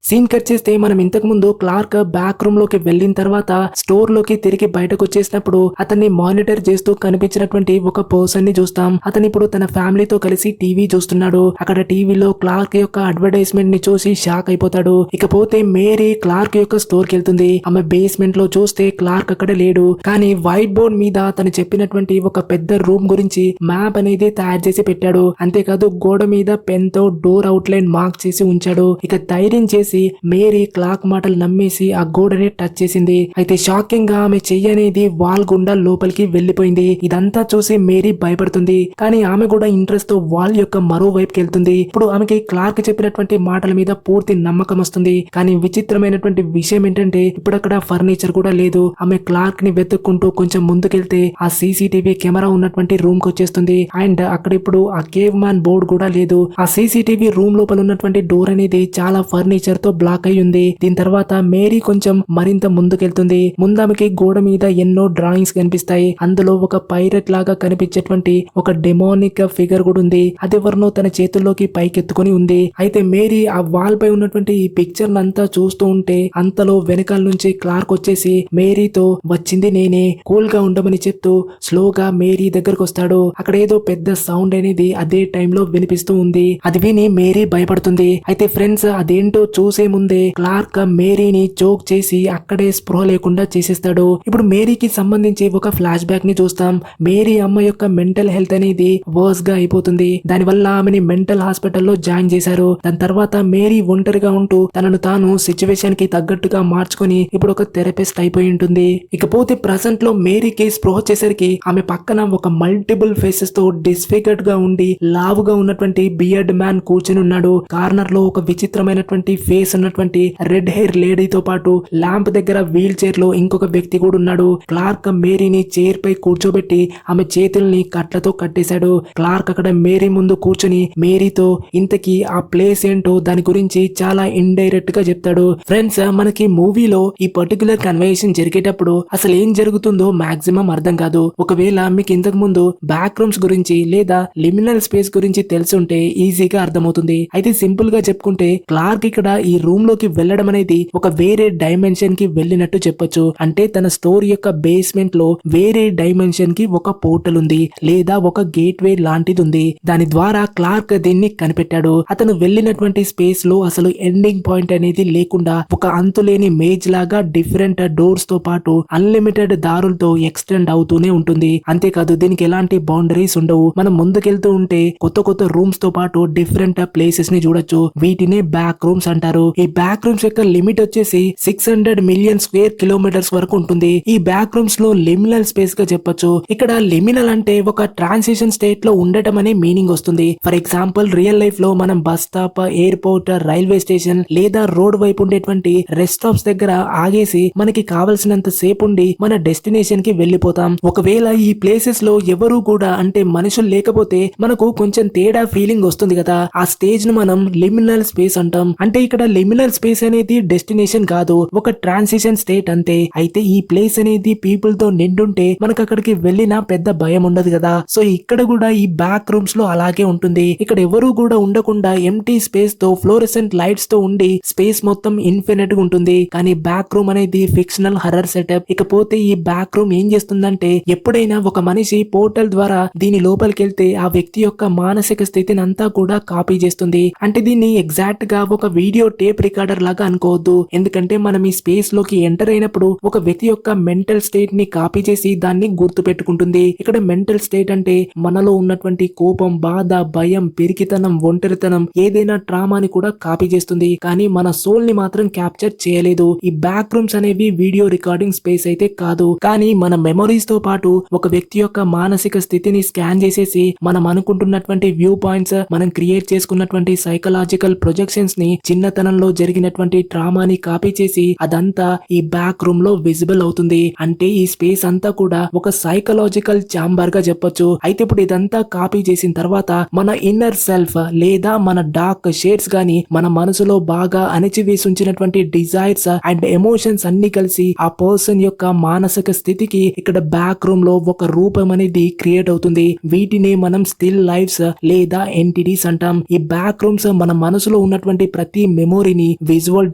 సీన్ కట్ చేస్తే మనం ఇంతకు ముందు క్లార్క్ బ్యాక్ రూమ్ లోకి వెళ్లిన తర్వాత స్టోర్ లోకి తిరిగి బయటకు వచ్చేసినప్పుడు అతన్ని మానిటర్ చేస్తూ కనిపించినటువంటి ఒక పర్సన్ ని చూస్తాం. అతను ఇప్పుడు తన ఫ్యామిలీతో కలిసి టీవీ చూస్తున్నాడు. అక్కడ టీవీలో క్లార్క్ యొక్క అడ్వర్టైజ్మెంట్ ని చూసి షాక్ అయిపోతాడు. ఇకపోతే మేరీ క్లార్క్ యొక్క స్టోర్ కి వెళ్తుంది. ఆమె బేస్మెంట్ లో చూస్తే క్లార్క్ అక్కడ లేడు. కానీ వైట్ బోర్డ్ మీద తను చెప్పినటువంటి ఒక పెద్ద రూమ్ గురించి మ్యాప్ అనేది తయారు చేసి పెట్టాడు. అంతేకాదు గోడ మీద పెన్ తో డోర్ అవుట్ లైన్ మార్క్ చేసి ఉంచాడు. ఇక ధైర్యం చేసి మేరీ క్లార్క్ మాటలు నమ్మేసి ఆ గోడని టచ్ చేసింది. అయితే షాకింగ్ గా ఆమె చెయ్యి అనేది వాల్ గుండా లోపలికి వెళ్లిపోయింది. ఇదంతా చూసి మేరీ భయపడుతుంది. కానీ ఆమె కూడా ఇంట్రెస్ట్ తో వాల్ యొక్క మరో వైపుకి వెళ్తుంది. ఇప్పుడు ఆమెకి క్లార్క్ చెప్పినటువంటి మాటల మీద పూర్తి నమ్మకం వస్తుంది. కానీ విచిత్రమైనటువంటి విషయం ఏంటంటే ఇప్పుడు అక్కడ ఫర్నిచర్ కూడా లేదు. ఆమె క్లార్క్ ని వెతుక్కుంటూ కొంచెం ముందుకెళ్తే ఆ సీసీటీవీ కెమెరా ఉన్నటువంటి రూమ్ కి వచ్చేస్తుంది. అండ్ అక్కడ ఇప్పుడు ఆ కేవ్ మ్యాన్ బోర్డు కూడా లేదు. ఆ సీసీటీవీ రూమ్ లోపల ఉన్నటువంటి డోర్ అనేది చాలా ఫర్నిచర్ తో బ్లాక్ అయి ఉంది. దీని తర్వాత మేరీ కొంచెం మరింత ముందుకెళ్తుంది. ముందామెకి గోడ మీద ఎన్నో డ్రాయింగ్స్ కనిపిస్తాయి. అందులో ఒక పైరట్ లాగా కనిపించేటువంటి ఒక డెమోనిక్ ఫిగర్ కూడా ఉంది. అదెవరినో తన చేతుల్లోకి పైకెత్తుకొని ఉంది. అయితే మేరీ ఆ వాల్ పై ఉన్నటువంటి ఈ పిక్చర్ అంతా చూస్తూ ఉంటే అంతలో వెనకాల నుంచి క్లార్క్ వచ్చేసి మేరీతో వచ్చింది నేనే, కూల్ గా ఉండమని చెప్తూ స్లోగా మేరీ దగ్గరకు వస్తాడు. అక్కడ ఏదో పెద్ద సౌండ్ అనేది అదే టైంలో వినిపిస్తూ ఉంది. అది విని మేరీ భయపడుతుంది. అయితే ఫ్రెండ్స్ అదేంటో చూసి చూసే ముందే క్లార్క్ మేరీని చోక్ చేసి అక్కడే స్పృహ లేకుండా చేసేస్తాడు. ఇప్పుడు మేరీకి సంబంధించి ఒక ఫ్లాష్ బ్యాక్ ని చూస్తాం. మేరీ అమ్మ యొక్క మెంటల్ హెల్త్ అనేది వర్స్ గా అయిపోతుంది. దానివల్ల ఆమెని మెంటల్ హాస్పిటల్లో జాయిన్ చేశారు. దాని తర్వాత మేరీ ఒంటరిగా ఉంటూ తనను తాను సిచ్యువేషన్ కి తగ్గట్టుగా మార్చుకొని ఇప్పుడు ఒక థెరపిస్ట్ అయిపోయి ఉంటుంది. ఇకపోతే ప్రజెంట్ లో మేరీకి స్పృహ వచ్చేసరికి ఆమె పక్కన ఒక మల్టిపుల్ ఫేసెస్ తో డిస్ఫిగర్డ్ గా ఉండి లావుగా ఉన్నటువంటి బియర్డ్ మ్యాన్ కూర్చుని ఉన్నాడు. కార్నర్ లో ఒక విచిత్రమైనటువంటి ఫేస్ ఉన్నటువంటి రెడ్ హెయిర్ లేడీతో పాటు ల్యాంప్ దగ్గర వీల్ చైర్ లో ఇంకొక వ్యక్తి కూడా ఉన్నాడు. క్లార్క్ మేరీని చైర్ పై కూర్చోబెట్టి ఆమె చేతుల్ని కట్లతో కట్టేశాడు. క్లార్క్ అక్కడ మేరీ ముందు కూర్చొని మేరీతో ఇంతకీ ఆ ప్లేస్ ఏంటో దాని గురించి చాలా ఇండైరెక్ట్ గా చెప్తాడు. ఫ్రెండ్స్, మనకి మూవీలో ఈ పర్టికులర్ కన్వర్సేషన్ జరిగేటప్పుడు అసలు ఏం జరుగుతుందో మాక్సిమం అర్థం కాదు. ఒకవేళ మీకు ఇంతకు ముందు బ్యాక్ రూమ్స్ గురించి లేదా లిమినల్ స్పేస్ గురించి తెలుసుంటే ఈజీగా అర్థమవుతుంది. అయితే సింపుల్ గా చెప్పుకుంటే క్లార్క్ ఇక్కడ ఈ రూమ్ లోకి వెళ్ళడం అనేది ఒక వేరే డైమెన్షన్ కి వెళ్ళినట్టు చెప్పొచ్చు. అంటే తన స్టోరీ యొక్క బేస్మెంట్ లో వేరే డైమెన్షన్ కి ఒక పోర్టల్ ఉంది లేదా ఒక గేట్ వే లాంటిది ఉంది. దాని ద్వారా క్లార్క్ దీన్ని కనిపెట్టాడు. అతను వెళ్ళినటువంటి స్పేస్ లో అసలు ఎండింగ్ పాయింట్ అనేది లేకుండా ఒక అంతులేని మేజ్ లాగా డిఫరెంట్ డోర్స్ తో పాటు అన్లిమిటెడ్ దారులతో ఎక్స్టెండ్ అవుతూనే ఉంటుంది. అంతేకాదు దీనికి ఎలాంటి బౌండరీస్ ఉండవు. మనం ముందుకెళ్తూ ఉంటే కొత్త కొత్త రూమ్స్ తో పాటు డిఫరెంట్ ప్లేసెస్ ని చూడొచ్చు. వీటినే బ్యాక్ రూమ్స్ అంటారు. ఈ బ్యాక్ రూమ్స్ యొక్క లిమిట్ వచ్చేసి 600 మిలియన్ స్క్వేర్ కిలోమీటర్స్ వరకు ఉంటుంది. ఈ బ్యాక్ రూమ్స్ లో లిమినల్ స్పేస్ గా చెప్పొచ్చు. ఇక్కడ లిమినల్ అంటే ఒక ట్రాన్సిషన్ స్టేట్ లో ఉండటం అనే మీనింగ్ వస్తుంది. ఫర్ ఎగ్జాంపుల్ రియల్ లైఫ్ లో మనం bus stop, airport, railway station లేదా రోడ్ వైపు ఉండేటువంటి రెస్ట్ స్టాప్స్ దగ్గర ఆగేసి మనకి కావలసినంత సేపు ఉండి మన డెస్టినేషన్ కి వెళ్లిపోతాం. ఒకవేళ ఈ ప్లేసెస్ లో ఎవరు కూడా అంటే మనుషులు లేకపోతే మనకు కొంచెం తేడా ఫీలింగ్ వస్తుంది కదా. ఆ స్టేజ్ ను మనం లిమినల్ స్పేస్ అంటాం. అంటే ఇక్కడ లిమినల్ స్పేస్ అనేది డెస్టినేషన్ కాదు, ఒక ట్రాన్సిషన్ స్టేట్ అంతే. అయితే ఈ ప్లేస్ అనేది పీపుల్ తో నిండుంటే మనకు అక్కడికి వెళ్ళినా పెద్ద భయం ఉండదు కదా. సో ఇక్కడ కూడా ఈ బ్యాక్ రూమ్స్ లో అలాగే ఉంటుంది. ఇక్కడ ఎవరు కూడా ఉండకుండా ఎంటీ స్పేస్ తో ఫ్లోరెసెంట్ లైట్స్ తో ఉండి స్పేస్ మొత్తం ఇన్ఫినిట్ గా ఉంటుంది. కానీ బ్యాక్ రూమ్ అనేది ఫిక్షనల్ హర్రర్ సెటప్. ఇకపోతే ఈ బ్యాక్ రూమ్ ఏం చేస్తుందంటే ఎప్పుడైనా ఒక మనిషి పోర్టల్ ద్వారా దీని లోపలికి వెళ్తే ఆ వ్యక్తి యొక్క మానసిక స్థితిని అంతా కూడా కాపీ చేస్తుంది. అంటే దీన్ని ఎగ్జాక్ట్ గా ఒక వీడియో టేప్ రికార్డర్ లాగా అనుకోవద్దు. ఎందుకంటే మనం ఈ స్పేస్ లోకి ఎంటర్ అయినప్పుడు ఒక వ్యక్తి యొక్క మెంటల్ స్టేట్ ని కాపీ చేసి దాన్ని గుర్తు పెట్టుకుంటుంది. ఇక్కడ మెంటల్ స్టేట్ అంటే మనలో ఉన్నటువంటి కోపం, బాధ, భయం, పిరికితనం, ఒంటరితనం, ఏదైనా ట్రామాని కూడా కాపీ చేస్తుంది. కానీ మన సోల్ ని మాత్రం క్యాప్చర్ చేయలేదు. ఈ బ్యాక్ రూమ్స్ అనేవి వీడియో రికార్డింగ్ స్పేస్ అయితే కాదు. కానీ మన మెమరీస్ తో పాటు ఒక వ్యక్తి యొక్క మానసిక స్థితిని స్కాన్ చేసేసి మనం అనుకుంటున్నటువంటి వ్యూ పాయింట్స్, మనం క్రియేట్ చేసుకున్నటువంటి సైకలాజికల్ ప్రొజెక్షన్స్ ని, చిన్నతనంలో జరిగినటువంటి ట్రామాని కాపీ చేసి అదంతా ఈ బ్యాక్ రూమ్ లో విజిబుల్ అవుతుంది. అంటే ఈ స్పేస్ అంతా కూడా ఒక సైకలాజికల్ ఛాంబర్ గా చెప్పొచ్చు. అయితే ఇప్పుడు ఇదంతా కాపీ చేసిన తర్వాత మన ఇన్నర్ సెల్ఫ్ లేదా మన డార్క్ షేడ్స్ గాని మన మనసులో బాగా అణచివేసి ఉంచినటువంటి డిజైర్స్ అండ్ ఎమోషన్స్ అన్ని కలిసి ఆ పర్సన్ యొక్క మానసిక స్థితికి ఇక్కడ బ్యాక్ రూమ్ లో ఒక రూపం అనేది క్రియేట్ అవుతుంది. వీటిని మనం స్టిల్ లైఫ్స్ లేదా ఎంటిటీస్ అంటాం. ఈ బ్యాక్ రూమ్స్ మన మనసులో ఉన్నటువంటి ప్రతి మెమొరీని, విజువల్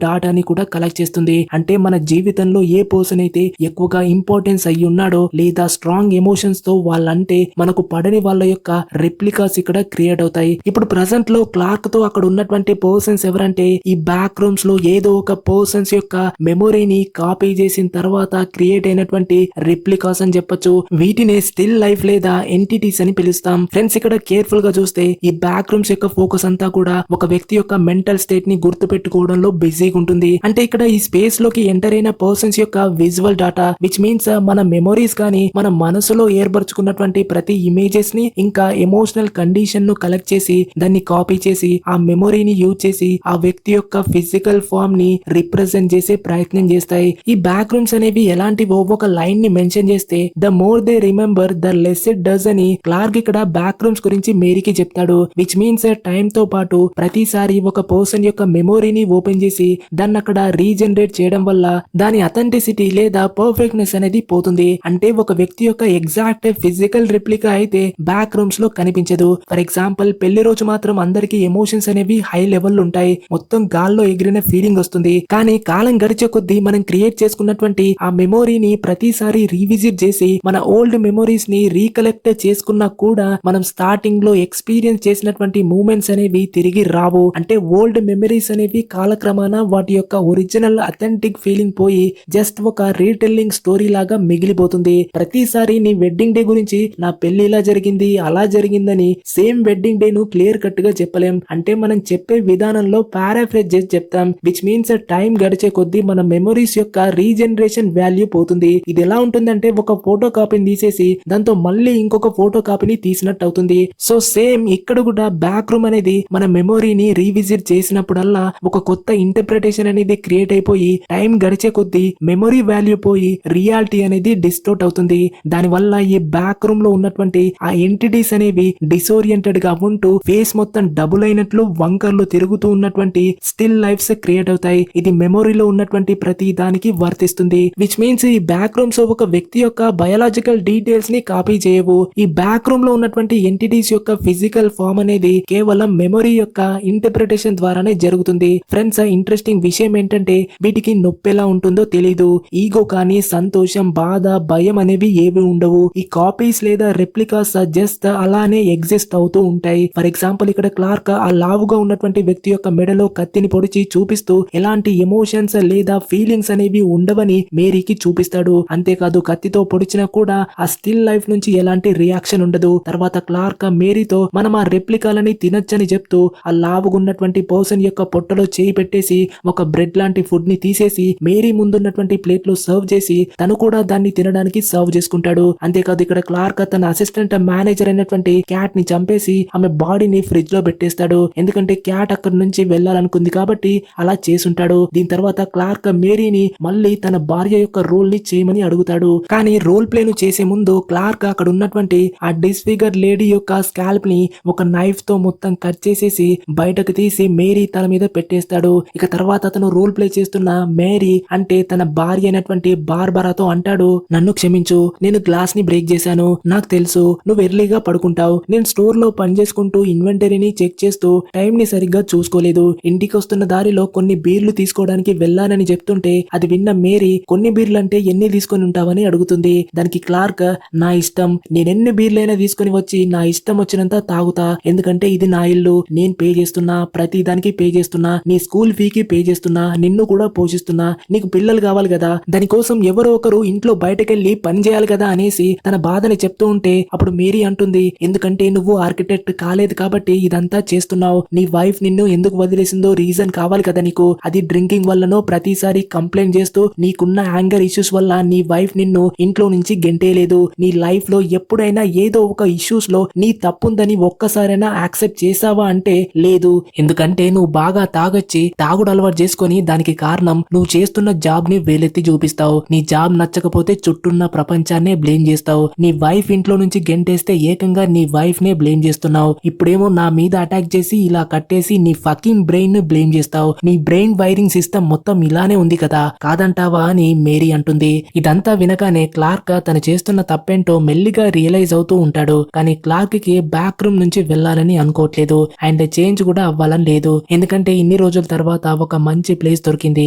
డాటాని కూడా కలెక్ట్ చేస్తుంది. అంటే మన జీవితంలో ఏ పర్సన్ అయితే ఎక్కువగా ఇంపార్టెన్స్ అయ్యి ఉన్నాడో లేదా స్ట్రాంగ్ ఎమోషన్స్ తో వాళ్ళంటే మనకు పడని వాళ్ళ యొక్క రెప్లికాస్ ఇక్కడ క్రియేట్ అవుతాయి. ఇప్పుడు ప్రెసెంట్ లో క్లార్క్ తో అక్కడ ఉన్నటువంటి పర్సన్స్ ఎవరంటే ఈ బ్యాక్ రూమ్స్ లో ఏదో ఒక పర్సన్స్ యొక్క మెమొరీని కాపీ చేసిన తర్వాత క్రియేట్ అయినటువంటి రెప్లికాస్ అని చెప్పొచ్చు. వీటిని స్టిల్ లైఫ్ లేదా ఎంటిటీస్ అని పిలుస్తాం. ఫ్రెండ్స్, ఇక్కడ కేర్ఫుల్ గా చూస్తే ఈ బ్యాక్ రూమ్స్ యొక్క ఫోకస్ అంతా కూడా ఒక వ్యక్తి యొక్క మెంటల్ స్టేట్ ని గుర్తు పెట్టుకోవడంలో బిజీగా ఉంటుంది. అంటే ఇక్కడ ఈ స్పేస్ లోకి ఎంటర్ అయిన పర్సన్స్ యొక్క విజువల్ డాటా, విచ్ మీన్స్ మన మెమొరీస్ కానీ మన మనసులో ఏర్పరచుకున్నటువంటి ప్రతి ఇమేజెస్ ని ఇంకా ఎమోషనల్ కండిషన్ ను కలెక్ట్ చేసి దాన్ని కాపీ చేసి ఆ మెమొరీని యూజ్ చేసి ఆ వ్యక్తి యొక్క ఫిజికల్ ఫామ్ ని రిప్రజెంట్ చేసే ప్రయత్నం చేస్తాయి. ఈ బ్యాక్ రూమ్స్ అనేవి ఎలాంటివో ఒక లైన్ ని మెన్షన్ చేస్తే the more they remember the less it does అని క్లార్క్ ఇక్కడ బ్యాక్ రూమ్స్ గురించి మేరీకి చెప్తాడు. విచ్ మీన్స్ టైం తో పాటు ప్రతిసారి ఒక పర్సన్ యొక్క మెమొరీని ఓపెన్ చేసి దాన్ని అక్కడ రీజనరేట్ చేయడం వల్ల దాని అథెంటిసిటీ లేదా పర్ఫెక్ట్నెస్ అనేది పోతుంది. అంటే ఒక వ్యక్తి యొక్క ఎగ్జాక్ట్ ఫిజికల్ రిప్లికా అయితే బ్యాక్ రూమ్స్ లో కనిపించదు. ఫర్ ఎగ్జాంపుల్ పెళ్లి రోజు మాత్రం అందరికి ఎమోషన్స్ అనేవి హై లెవెల్ ఉంటాయి, మొత్తం గాల్లో ఎగిరిన ఫీలింగ్ వస్తుంది. కానీ కాలం గడిచే కొద్దీ మనం క్రియేట్ చేసుకున్నటువంటి ఆ మెమొరీని ప్రతిసారి రీవిజిట్ చేసి మన ఓల్డ్ మెమొరీస్ ని రీకలెక్ట్ చేసుకున్నా కూడా మనం స్టార్టింగ్ లో ఎక్స్పీరియన్స్ చేసినటువంటి మూమెంట్స్ అనేవి తిరిగి రావు. అంటే ఓల్డ్ మెమరీస్ అనేవి అనేవి కాలక్రమాన వాటి యొక్క ఒరిజినల్ అథెంటిక్ ఫీలింగ్ పోయి జస్ట్ ఒక రీటెల్లింగ్ స్టోరీ లాగా మిగిలిపోతుంది. ప్రతిసారి నీ వెడ్డింగ్ డే గురించి నా పెళ్లి ఇలా జరిగింది అలా జరిగిందని సేమ్ వెడ్డింగ్ డే ను క్లియర్ కట్ గా చెప్పలేం. అంటే మనం చెప్పే విధానంలో పారాఫ్రేజ్ చేసి చెప్తాం. విచ్ మీన్స్ టైం గడిచే కొద్దీ మన మెమరీస్ యొక్క రీజనరేషన్ వాల్యూ పోతుంది. ఇది ఎలా ఉంటుందంటే ఒక ఫోటో కాపీని తీసేసి దాంతో మళ్ళీ ఇంకొక ఫోటో కాపీని తీసినట్టు అవుతుంది. సో సేమ్ ఇక్కడ కూడా బ్యాక్ రూమ్ అనేది మన మెమొరీని రీవిజిట్ చేసినప్పుడల్లా ఒక కొత్త ఇంటర్ప్రిటేషన్ అనేది క్రియేట్ అయిపోయి టైం గడిచే కొద్దీ మెమొరీ వాల్యూ పోయి రియాలిటీ అనేది డిస్టోర్ట్ అవుతుంది. దానివల్ల ఈ బ్యాక్ రూమ్ లో ఉన్నటువంటి ఆ ఎంటిటీస్ అనేవి డిసోరియంటెడ్ గా ఉంటూ ఫేస్ మొత్తం డబుల్ అయినట్లు వంకర్లు తిరుగుతూ ఉన్నటువంటి స్టిల్ లైఫ్స్ క్రియేట్ అవుతాయి. ఇది మెమొరీలో ఉన్నటువంటి ప్రతి దానికి వర్తిస్తుంది. విచ్ మీన్స్ ఈ బ్యాక్ రూమ్స్ ఒక వ్యక్తి యొక్క బయాలజికల్ డీటెయిల్స్ ని కాపీ చేయవు. ఈ బ్యాక్ రూమ్ లో ఉన్నటువంటి ఎంటిటీస్ యొక్క ఫిజికల్ ఫామ్ అనేది కేవలం మెమొరీ యొక్క ఇంటర్ప్రిటేషన్ ద్వారానే జరుగుతుంది. ఫ్రెండ్స్, ఇంట్రెస్టింగ్ విషయం ఏంటంటే వీటికి నొప్పి ఎలా ఉంటుందో తెలీదు. ఈగో కానీ సంతోషం, బాధ, భయం అనేవి ఏవి ఉండవు. ఈ కాపీస్ లేదా రెప్లికాస్ జస్ట్ అలానే ఎగ్జిస్ట్ అవుతూ ఉంటాయి. ఫర్ ఎగ్జాంపుల్ ఇక్కడ క్లార్క్ ఆ లావుగా ఉన్నటువంటి వ్యక్తి యొక్క మెడలో కత్తిని పొడిచి చూపిస్తూ ఎలాంటి ఎమోషన్స్ లేదా ఫీలింగ్స్ అనేవి ఉండవని మేరీకి చూపిస్తాడు. అంతేకాదు కత్తితో పొడిచినా కూడా ఆ స్టిల్ లైఫ్ నుంచి ఎలాంటి రియాక్షన్ ఉండదు. తర్వాత క్లార్క్ మేరీతో మనం ఆ రెప్లికాలని తినొచ్చని చెప్తూ ఆ లావుగున్నటువంటి పర్సన్ యొక్క పొట్టలో చేయి పెట్టేసి ఒక బ్రెడ్ లాంటి ఫుడ్ ని తీసేసి మేరీ ముందున్నటువంటి ప్లేట్ లో సర్వ్ చేసి తను కూడా దాన్ని తినడానికి సర్వ్ చేసుకుంటాడు. అంతేకాదు ఇక్కడ క్లార్క్ తన అసిస్టెంట్ మేనేజర్ అయినటువంటి క్యాట్ ని చంపేసి ఆమె బాడీని ఫ్రిడ్జ్ లో పెట్టేస్తాడు. ఎందుకంటే క్యాట్ అక్కడి నుంచి వెళ్లాలనుకుంది కాబట్టి అలా చేసుంటాడు. దీని తర్వాత క్లార్క్ మేరీని మళ్ళీ తన భార్య యొక్క రోల్ ని చేయమని అడుగుతాడు. కానీ రోల్ ప్లే ను చేసే ముందు క్లార్క్ అక్కడ ఉన్నటువంటి ఆ డిస్ఫిగర్ లేడీ యొక్క స్కాల్ప్ ని ఒక నైఫ్ తో మొత్తం కట్ చేసేసి బయటకు తీసి మేరీ తల మీద పెట్టేస్తాడు. ఇక తర్వాత అతను రోల్ ప్లే చేస్తున్న మేరీ అంటే తన భార్య అయినటువంటి బార్బరాతో అంటాడు, నన్ను క్షమించు, నేను గ్లాస్ ని బ్రేక్ చేశాను. నాకు తెలుసు నువ్వు ఎర్లీగా పడుకుంటావు. నేను స్టోర్ లో పనిచేసుకుంటూ ఇన్వెంటరీని చెక్ చేస్తూ టైం ని సరిగ్గా చూసుకోలేదు. ఇంటికి వస్తున్న దారిలో కొన్ని బీర్లు తీసుకోవడానికి వెళ్ళానని చెప్తుంటే అది విన్న మేరీ కొన్ని బీర్లు అంటే ఎన్ని తీసుకొని ఉంటావని అడుగుతుంది. దానికి క్లార్క్, నా ఇష్టం, నేనెన్ని బీర్లైనా తీసుకుని వచ్చి నా ఇష్టం వచ్చినంత తాగుతా. ఎందుకంటే ఇది నా ఇల్లు, నేను పే చేస్తున్నా, ప్రతి దానికి పే చేస్తున్నా, నీ స్కూల్ ఫీకి పే చేస్తున్నా, నిన్ను కూడా పోషిస్తున్నా, నీకు పిల్లలు కావాలి కదా, దానికోసం ఎవరో ఒకరు ఇంట్లో బయటకెళ్లి పని చేయాలి కదా అనేసి తన బాధని చెప్తూ ఉంటే అప్పుడు మేరీ అంటుంది, ఎందుకంటే నువ్వు ఆర్కిటెక్ట్ కాలేదు కాబట్టి ఇదంతా చేస్తున్నావు. నీ వైఫ్ నిన్ను ఎందుకు వదిలేసిందో రీజన్ కావాలి కదా నీకు. అది డ్రింకింగ్ వల్లనో ప్రతిసారి కంప్లైంట్ చేస్తూ నీకున్న యాంగర్ ఇష్యూస్ వల్ల నీ వైఫ్ నిన్ను ఇంట్లో నుంచి గెంటేయలేదు. నీ లైఫ్ లో ఎప్పుడైనా ఏదో ఒక ఇష్యూస్ లో నీ తప్పుందని ఒక్కసారైనా యాక్సెప్ట్ చేసావా అంటే లేదు. ఎందుకంటే నువ్వు బాగా తాగొచ్చి తాగుడు అలవాటు చేసుకొని దానికి కారణం నువ్వు చేస్తున్న జాబ్ ని వేలెత్తి చూపిస్తావు. నీ జాబ్ నచ్చకపోతే చుట్టూన్న ప్రపంచాన్నే బ్లేమ్ చేస్తావు. నీ వైఫ్ ఇంట్లో నుంచి గెంటేస్తే ఏకంగా నీ వైఫ్ నే బ్లేమ్ చేస్తున్నావు. ఇప్పుడేమో నా మీద అటాక్ చేసి ఇలా కట్టేసి నీ ఫకింగ్ బ్రెయిన్ ని బ్లేమ్ చేస్తావు. నీ బ్రెయిన్ వైరింగ్ సిస్టమ్ మొత్తం ఇలానే ఉంది కదా, కాదంటావా అని మేరీ అంటుంది. ఇదంతా వినగానే క్లార్క్ తను చేస్తున్న తప్పేంటో మెల్లిగా రియలైజ్ అవుతూ ఉంటాడు. కానీ క్లార్క్ కి బ్యాక్ రూమ్ నుంచి వెళ్లాలని అనుకోవట్లేదు అండ్ చేంజ్ కూడా అవ్వాలని లేదు. ఎందుకంటే ఇన్ని రోజుల తర్వాత ఒక మంచి ప్లేస్ దొరికింది.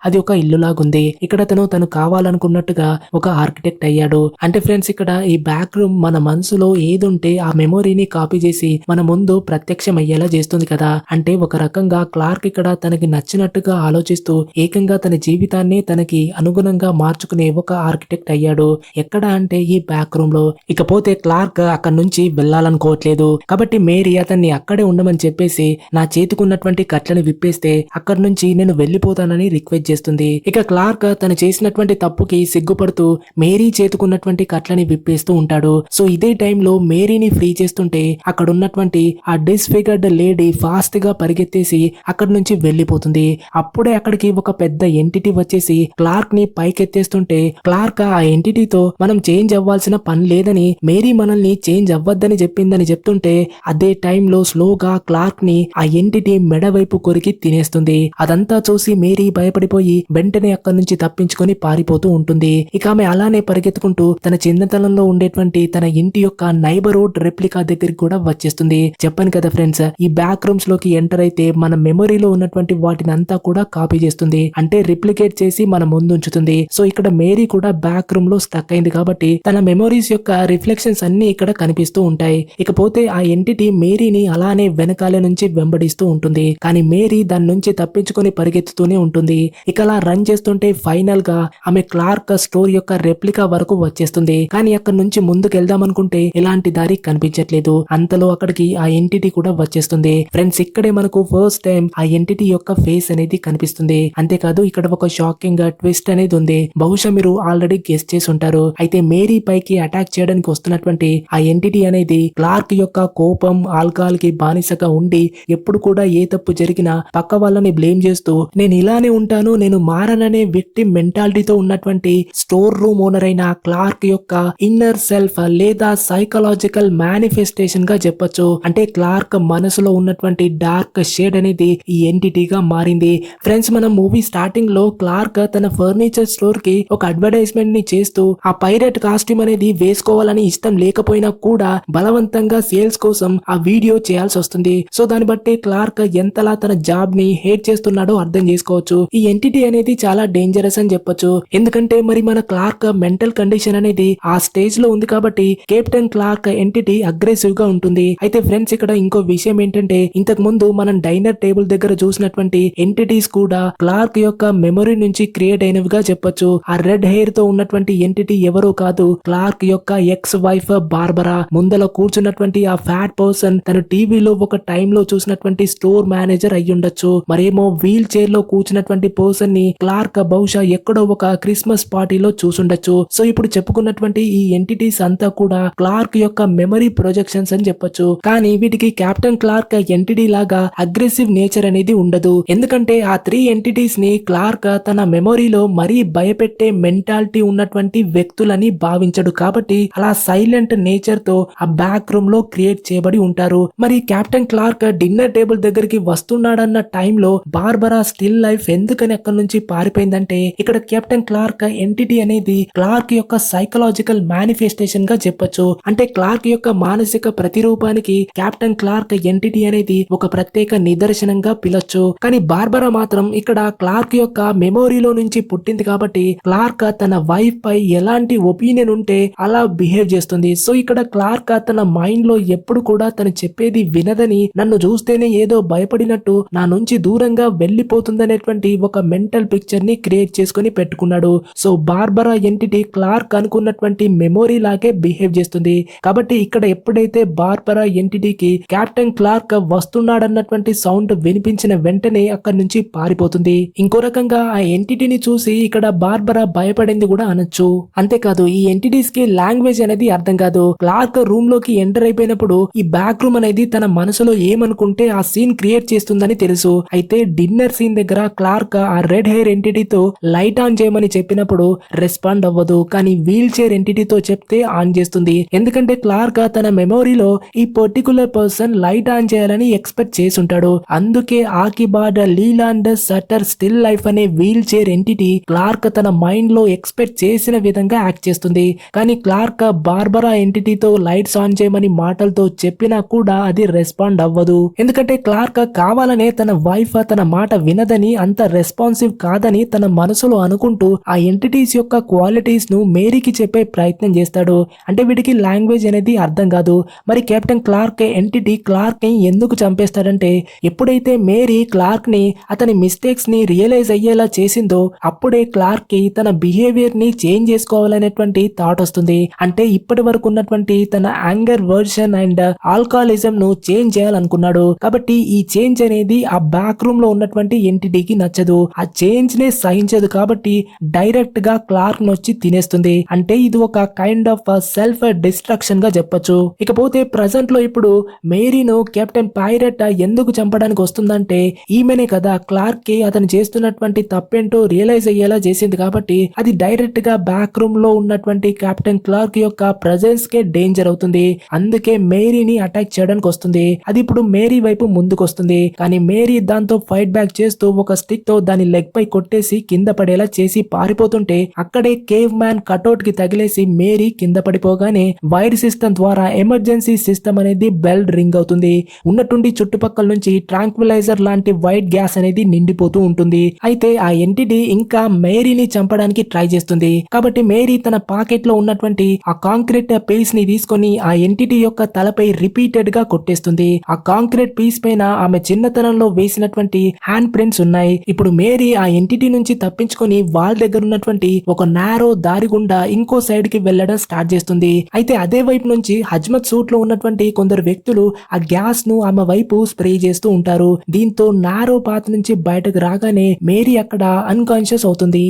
అది ఒక ఇల్లు లాగుంది. ఇక్కడ తను కావాలనుకున్నట్టుగా ఒక ఆర్కిటెక్ట్ అయ్యాడు. అంటే ఫ్రెండ్స్, ఇక్కడ ఈ బ్యాక్ రూమ్ మన మనసులో ఏదుంటే ఆ మెమొరీని కాపీ చేసి మన ముందు ప్రత్యక్షం అయ్యేలా చేస్తుంది కదా. అంటే ఒక రకంగా క్లార్క్ ఇక్కడ తనకి నచ్చినట్టుగా ఆలోచిస్తూ ఏకంగా తన జీవితాన్ని తనకి అనుగుణంగా మార్చుకునే ఒక ఆర్కిటెక్ట్ అయ్యాడు. ఎక్కడ అంటే ఈ బ్యాక్ రూమ్ లో. ఇకపోతే క్లార్క్ అక్కడి నుంచి వెళ్లాలనుకోవట్లేదు కాబట్టి మేరీ అతన్ని అక్కడే ఉండమని చెప్పేసి నా చేతికున్నటువంటి కట్లను విప్పేస్తే అక్కడి నుంచి నేను వెళ్లిపోతానని రిక్వెస్ట్ చేస్తుంది. ఇక క్లార్క్ తను చేసినటువంటి తప్పుకి సిగ్గుపడుతూ మేరీ చేతుకున్నటువంటి కట్లని విప్పేస్తూ ఉంటాడు. సో ఇదే టైంలో మేరీని ఫ్రీ చేస్తుంటే అక్కడ ఉన్నటువంటి ఆ డిస్ఫిగర్డ్ లేడీ ఫాస్ట్ గా పరిగెత్తేసి అక్కడి నుంచి వెళ్లిపోతుంది. అప్పుడే అక్కడికి ఒక పెద్ద ఎంటిటీ వచ్చేసి క్లార్క్ ని పైకెత్తేస్తుంటే క్లార్క్ ఆ ఎంటిటీతో మనం చేంజ్ అవ్వాల్సిన పని లేదని, మేరీ మనల్ని చేంజ్ అవ్వద్దని చెప్పిందని చెప్తుంటే అదే టైంలో స్లోగా క్లార్క్ ని ఆ ఎంటిటీ మెడ వైపు కొరికి తినేస్తుంది. అదంతా చూసి మేరీ భయపడిపోయి వెంటనే అక్కడి నుంచి తప్పించుకొని పారిపోతూ ఉంటుంది. ఇక ఆమె అలానే పరిగెత్తుకుంటూ తన చిన్నతనంలో ఉండేటువంటి తన ఇంటి యొక్క నైబర్హుడ్ రెప్లికా దగ్గరికి కూడా వచ్చేస్తుంది. చెప్పాను కదా ఫ్రెండ్స్, ఈ బ్యాక్ రూమ్స్ లోకి ఎంటర్ అయితే మన మెమొరీలో ఉన్నటువంటి వాటిని అంతా కూడా కాపీ చేస్తుంది. అంటే రిప్లికేట్ చేసి మన ముందు ఉంచుతుంది. సో ఇక్కడ మేరీ కూడా బ్యాక్ రూమ్ లో స్టక్ అయింది కాబట్టి తన మెమొరీస్ యొక్క రిఫ్లెక్షన్స్ అన్ని ఇక్కడ కనిపిస్తూ ఉంటాయి. ఇకపోతే ఆ ఎంటిటీ మేరీని అలానే వెనకాల నుంచి వెంబడిస్తూ ఉంటుంది. కానీ మేరీ దాని నుంచి తప్పించుకొని పరిగెత్తుతూనే ఉంటుంది. ఇక అలా రన్ చేస్తుంటే ఫైనల్ గా ఆమె క్లార్క్ స్టోర్ యొక్క రెప్లికా వరకు వచ్చేస్తుంది. కానీ అక్కడ నుంచి ముందుకు వెళ్దాం అనుకుంటే ఎలాంటి దారి కనిపించట్లేదు. అంతలో అక్కడికి ఆ ఎంటిటీ కూడా వచ్చేస్తుంది. ఫ్రెండ్స్, ఇక్కడే మనకు ఫస్ట్ టైం ఆ ఎంటిటీ యొక్క ఫేస్ అనేది కనిపిస్తుంది. అంతేకాదు ఇక్కడ ఒక షాకింగ్ ట్విస్ట్ అనేది ఉంది. బహుశా మీరు ఆల్రెడీ గెస్ చేసి ఉంటారు. అయితే మేరీ పైకి అటాక్ చేయడానికి వస్తున్నటువంటి ఆ ఎంటిటీ అనేది క్లార్క్ యొక్క కోపం, ఆల్కహాల్ కి బానిసగా ఉండి ఎప్పుడు కూడా ఏ తప్పు జరిగినా పక్క వాళ్ళని బ్లేమ్ చేస్తూ నేను ఇలానే ఉంటాను, నేను మారననే విక్టిమ్ మెంటాలిటీతో ఉన్నటువంటి స్టోర్ రూమ్ ఓనర్ అయిన క్లార్క్ యొక్క ఇన్నర్ సెల్ఫ్ లేదా సైకలాజికల్ మేనిఫెస్టేషన్ గా చెప్పొచ్చు. అంటే క్లార్క్ మనసులో ఉన్నటువంటి డార్క్ షేడ్ అనేది ఈ ఎంటిటీగా మారింది. ఫ్రెండ్స్, మనం మూవీ స్టార్టింగ్ లో క్లార్క్ తన ఫర్నిచర్ స్టోర్ కి ఒక అడ్వర్టైజ్మెంట్ ని చేస్తూ ఆ పైరట్ కాస్ట్యూమ్ అనేది వేసుకోవాలని ఇష్టం లేకపోయినా కూడా బలవంతంగా సేల్స్ కోసం ఆ వీడియో చేయాల్సి వస్తుంది. సో దాన్ని బట్టి క్లార్క్ ఎంతలా తన జాబ్ ని హేట్ చేస్తున్నాడో అర్థం చేసుకోవచ్చు. ఈ ఎంటిటీ అనేది చాలా డేంజరస్ అని చెప్పొచ్చు. ఎందుకంటే మరి మన క్లార్క్ మెంటల్ కండిషన్ అనేది ఆ స్టేజ్ లో ఉంది కాబట్టి కెప్టెన్ క్లార్క్ ఎంటిటీ అగ్రెసివ్ గా ఉంటుంది. అయితే ఫ్రెండ్స్, ఇక్కడ ఇంకో విషయం ఏంటంటే ఇంతకు ముందు మనం డైనర్ టేబుల్ దగ్గర చూసినటువంటి ఎంటిటీస్ కూడా క్లార్క్ యొక్క మెమరీ నుంచి క్రియేట్ అయినవిగా చెప్పొచ్చు. ఆ రెడ్ హెయిర్ తో ఉన్నటువంటి ఎంటిటీ ఎవరో కాదు, క్లార్క్ యొక్క ఎక్స్ వైఫ్ బార్బరా. ముందల కూర్చున్నటువంటి ఆ ఫ్యాట్ పర్సన్ తన టీవీలో ఒక టైంలో చూసినటువంటి స్టోర్ మేనేజర్ అయ్యుండొచ్చు. మరేమో వీల్ చైర్ లో కూర్చున్నటువంటి పర్సన్ ని క్లార్క్ బహుశా ఎక్కడో ఒక క్రిస్మస్ పార్టీలో చూసుండొచ్చు. సో ఇప్పుడు చెప్పుకున్నటువంటి ఈ ఎంటిటీస్ అంతా కూడా క్లార్క్ యొక్క మెమరీ ప్రొజెక్షన్స్ అని చెప్పొచ్చు. కానీ వీటికి కెప్టెన్ క్లార్క్ ఎంటిటీ లాగా అగ్రెసివ్ నేచర్ అనేది ఉండదు. ఎందుకంటే ఆ 3 ఎంటిటీస్ ని క్లార్క్ తన మెమొరీలో మరీ భయపెట్టే మెంటాలిటీ ఉన్నటువంటి వ్యక్తులని భావించడు. కాబట్టి అలా సైలెంట్ నేచర్ తో ఆ బ్యాక్ రూమ్ లో క్రియేట్ చేయబడి ఉంటారు. మరి కెప్టెన్ క్లార్క్ డిన్నర్ టేబుల్ దగ్గరికి వస్తున్నాడన్న టైంలో బార్బరా స్టిల్ లైఫ్ ఎందుకని అక్కడి నుంచి పారిపోయిందంటే ఇక్కడ కెప్టెన్ క్లార్క్ ఎంటిటీ అనేది క్లార్క్ యొక్క సైకలాజికల్ మేనిఫెస్టేషన్ గా చెప్పొచ్చు. అంటే క్లార్క్ యొక్క మానసిక ప్రతిరూపానికి కెప్టెన్ క్లార్క్ ఎంటిటీ అనేది ఒక ప్రత్యేక నిదర్శనంగా పిలవచ్చు. కానీ బార్బరా మాత్రం ఇక్కడ క్లార్క్ యొక్క మెమోరీలో నుంచి పుట్టింది కాబట్టి క్లార్క్ తన వైఫ్ పై ఎలాంటి ఒపీనియన్ ఉంటే అలా బిహేవ్ చేస్తుంది. సో ఇక్కడ క్లార్క్ తన మైండ్ లో ఎప్పుడు కూడా తను చెప్పేది వినదని, నన్ను చూస్తేనే ఏదో భయపడినట్టు నా నుంచి దూరంగా వెళ్లిపోతుందనేటువంటి ఒక మెంటల్ పిక్చర్ ని క్రియేట్ చేసుకుని పెట్టుకున్నాడు. సో బార్బరా ఎంటిటీ క్లార్క్ అనుకున్నటువంటి మెమోరీ లాగే బిహేవ్ చేస్తుంది. కాబట్టి ఇక్కడ ఎప్పుడైతే బార్బరా ఎంటిటీకి కెప్టెన్ క్లార్క్ వస్తున్నాడన్నటువంటి సౌండ్ వినిపించిన వెంటనే అక్కడి నుంచి పారిపోతుంది. ఇంకో రకంగా ఆ ఎంటిటీని చూసి ఇక్కడ బార్బరా భయపడింది కూడా అనొచ్చు. అంతేకాదు ఈ ఎంటిటీస్ కి లాంగ్వేజ్ అనేది అర్థం కాదు. క్లార్క్ రూమ్ లోకి ఎంటర్ అయిపోయినప్పుడు ఈ బ్యాక్ రూమ్ అనేది తన మనసులో ఏమనుకుంటే ఆ సీన్ క్రియేట్ చేస్తుందని తెలుసు. అయితే డిన్నర్ సీన్ దగ్గర క్లార్క్ ఆ రెడ్ హెయిర్ ఎంటిటీతో లైట్ ఆన్ చేయమని చెప్పినప్పుడు రెస్పాండ్ అవ్వదు. కానీ వీల్ చైర్ ఎంటిటీతో చెప్తే ఆన్ చేస్తుంది. ఎందుకంటే క్లార్క్ తన మెమోరీలో ఈ పర్టికులర్ పర్సన్ లైట్ ఆన్ చేయాలని ఎక్స్పెక్ట్ చేసి ఉంటాడు. అందుకే ఆకిబాడ్ లీలాండ్ సటర్ స్టిల్ లైఫ్ అనే వీల్ చైర్ ఎంటిటీ క్లార్క్ తన మైండ్ లో ఎక్స్పెక్ట్ చేసిన విధంగా యాక్ట్ చేస్తుంది. కానీ క్లార్క్ బార్బరా ఎంటిటీతో లైట్స్ ఆన్ చేయమని మాటలతో చెప్పినా కూడా అది రెస్పాండ్ అవ్వదు. ఎందుకంటే క్లార్క్ కావాలనే తన వైఫ్ తన మాట వినదని, అంత రెస్పాన్సివ్ కాదని తన మనసులో అనుకుంటూ ఆ ఎంటిటీస్ యొక్క క్వాలిటీస్ ను మేరీకి చెప్పే ప్రయత్నం చేస్తాడు. అంటే వీడికి లాంగ్వేజ్ అనేది అర్థం కాదు. మరి కెప్టెన్ క్లార్క్ ఎంటిటీ క్లార్క్ ని ఎందుకు చంపేస్తాడంటే ఎప్పుడైతే మేరీ క్లార్క్ ని అతని మిస్టేక్స్ ని రియలైజ్ అయ్యేలా చేసిందో అప్పుడే క్లార్క్ కి తన బిహేవియర్ ని చేంజ్ చేసుకోవాలనేటువంటి థాట్ వస్తుంది. అంటే ఇప్పటి వరకు ఉన్నటువంటి తన యాంగర్ వర్షన్ అండ్ ఆల్కహాలిజం ను చేంజ్ చేయాలనుకున్నాడు. కాబట్టి ఈ చేంజ్ అనేది ఆ బ్యాక్ రూమ్ లో ఉన్నటువంటి ఎంటిటీకి నచ్చదు. ఆ చేంజ్ నే సహించదు. కాబట్టి డైరెక్ట్ గా క్లార్క్ నొచ్చి తినేస్తుంది. అంటే ఇది ఒక కైండ్ ఆఫ్ సెల్ఫ్ డిస్ట్రక్షన్ గా చెప్పొచ్చు. ఇకపోతే ప్రజెంట్ లో ఇప్పుడు మేరీను కెప్టెన్ పైరట్ ఎందుకు చంపడానికి వస్తుందంటే ఈమెనే కదా క్లార్క్ కి అతను చేస్తున్నటువంటి తప్పేంటో రియలైజ్ అయ్యేలా చేసింది. కాబట్టి అది డైరెక్ట్ గా బ్యాక్ రూమ్ లో ఉన్నటువంటి కెప్టెన్ క్లార్క్ యొక్క ప్రెజెన్స్ కే డేంజర్ అవుతుంది. అందుకే మేరీని అటాక్ చేయడానికి వస్తుంది. అది ఇప్పుడు మేరీ వైపు ముందుకు వస్తుంది. కానీ మేరీ దాంతో ఫైట్ బ్యాక్ చేస్తూ ఒక స్టిక్ తో దాని లెగ్ పై కొట్టేసి కింద పడేలా చేసి పారిపోతుంటే అక్కడే కేవ్ మ్యాన్ కటౌట్ కి తగిలేసి మేరీ కింద పడిపోగానే వైర్ సిస్టమ్ ద్వారా ఎమర్జెన్సీ సిస్టమ్ అనేది బెల్ రింగ్ అవుతుంది. ఉన్నట్టుండి చుట్టుపక్కల నుంచి ట్రాంక్విలైజర్ లాంటి వైట్ గ్యాస్ అనేది నిండిపోతూ ఉంటుంది. అయితే ఆ ఎంటిటీ ఇంకా మేరీని చంపడానికి ట్రై చేస్తుంది. కాబట్టి మేరీ తన పాకెట్ లో ఉన్నటువంటి ఆ కాంక్రీట్ పీస్ ని తీసుకొని ఆ ఎంటిటీ యొక్క తలపై రిపీటెడ్ గా కొట్టేస్తుంది. ఆ కాంక్రీట్ పీస్ పైన ఆమె చిన్నతనంలో వేసినటువంటి హ్యాండ్ ప్రింట్స్ ఉన్నాయి. ఇప్పుడు మేరీ ఆ ఎంటిటీ నుంచి తప్పించుకొని వాళ్ళ దగ్గర ఉన్నటువంటి ఒక నారో దారి గుండా ఇంకో సైడ్ కి వెళ్లడం స్టార్ట్ చేస్తుంది. అయితే అదే వైపు నుంచి హజ్మత్ సూట్ లో ఉన్నటువంటి కొందరు వ్యక్తులు ఆ గ్యాస్ ను ఆమె వైపు స్ప్రే చేస్తూ ఉంటారు. దీంతో నారో పాత్ నుంచి బయటకు రాగానే మేరీ అక్కడ అన్కాన్షియస్ అవుతుంది.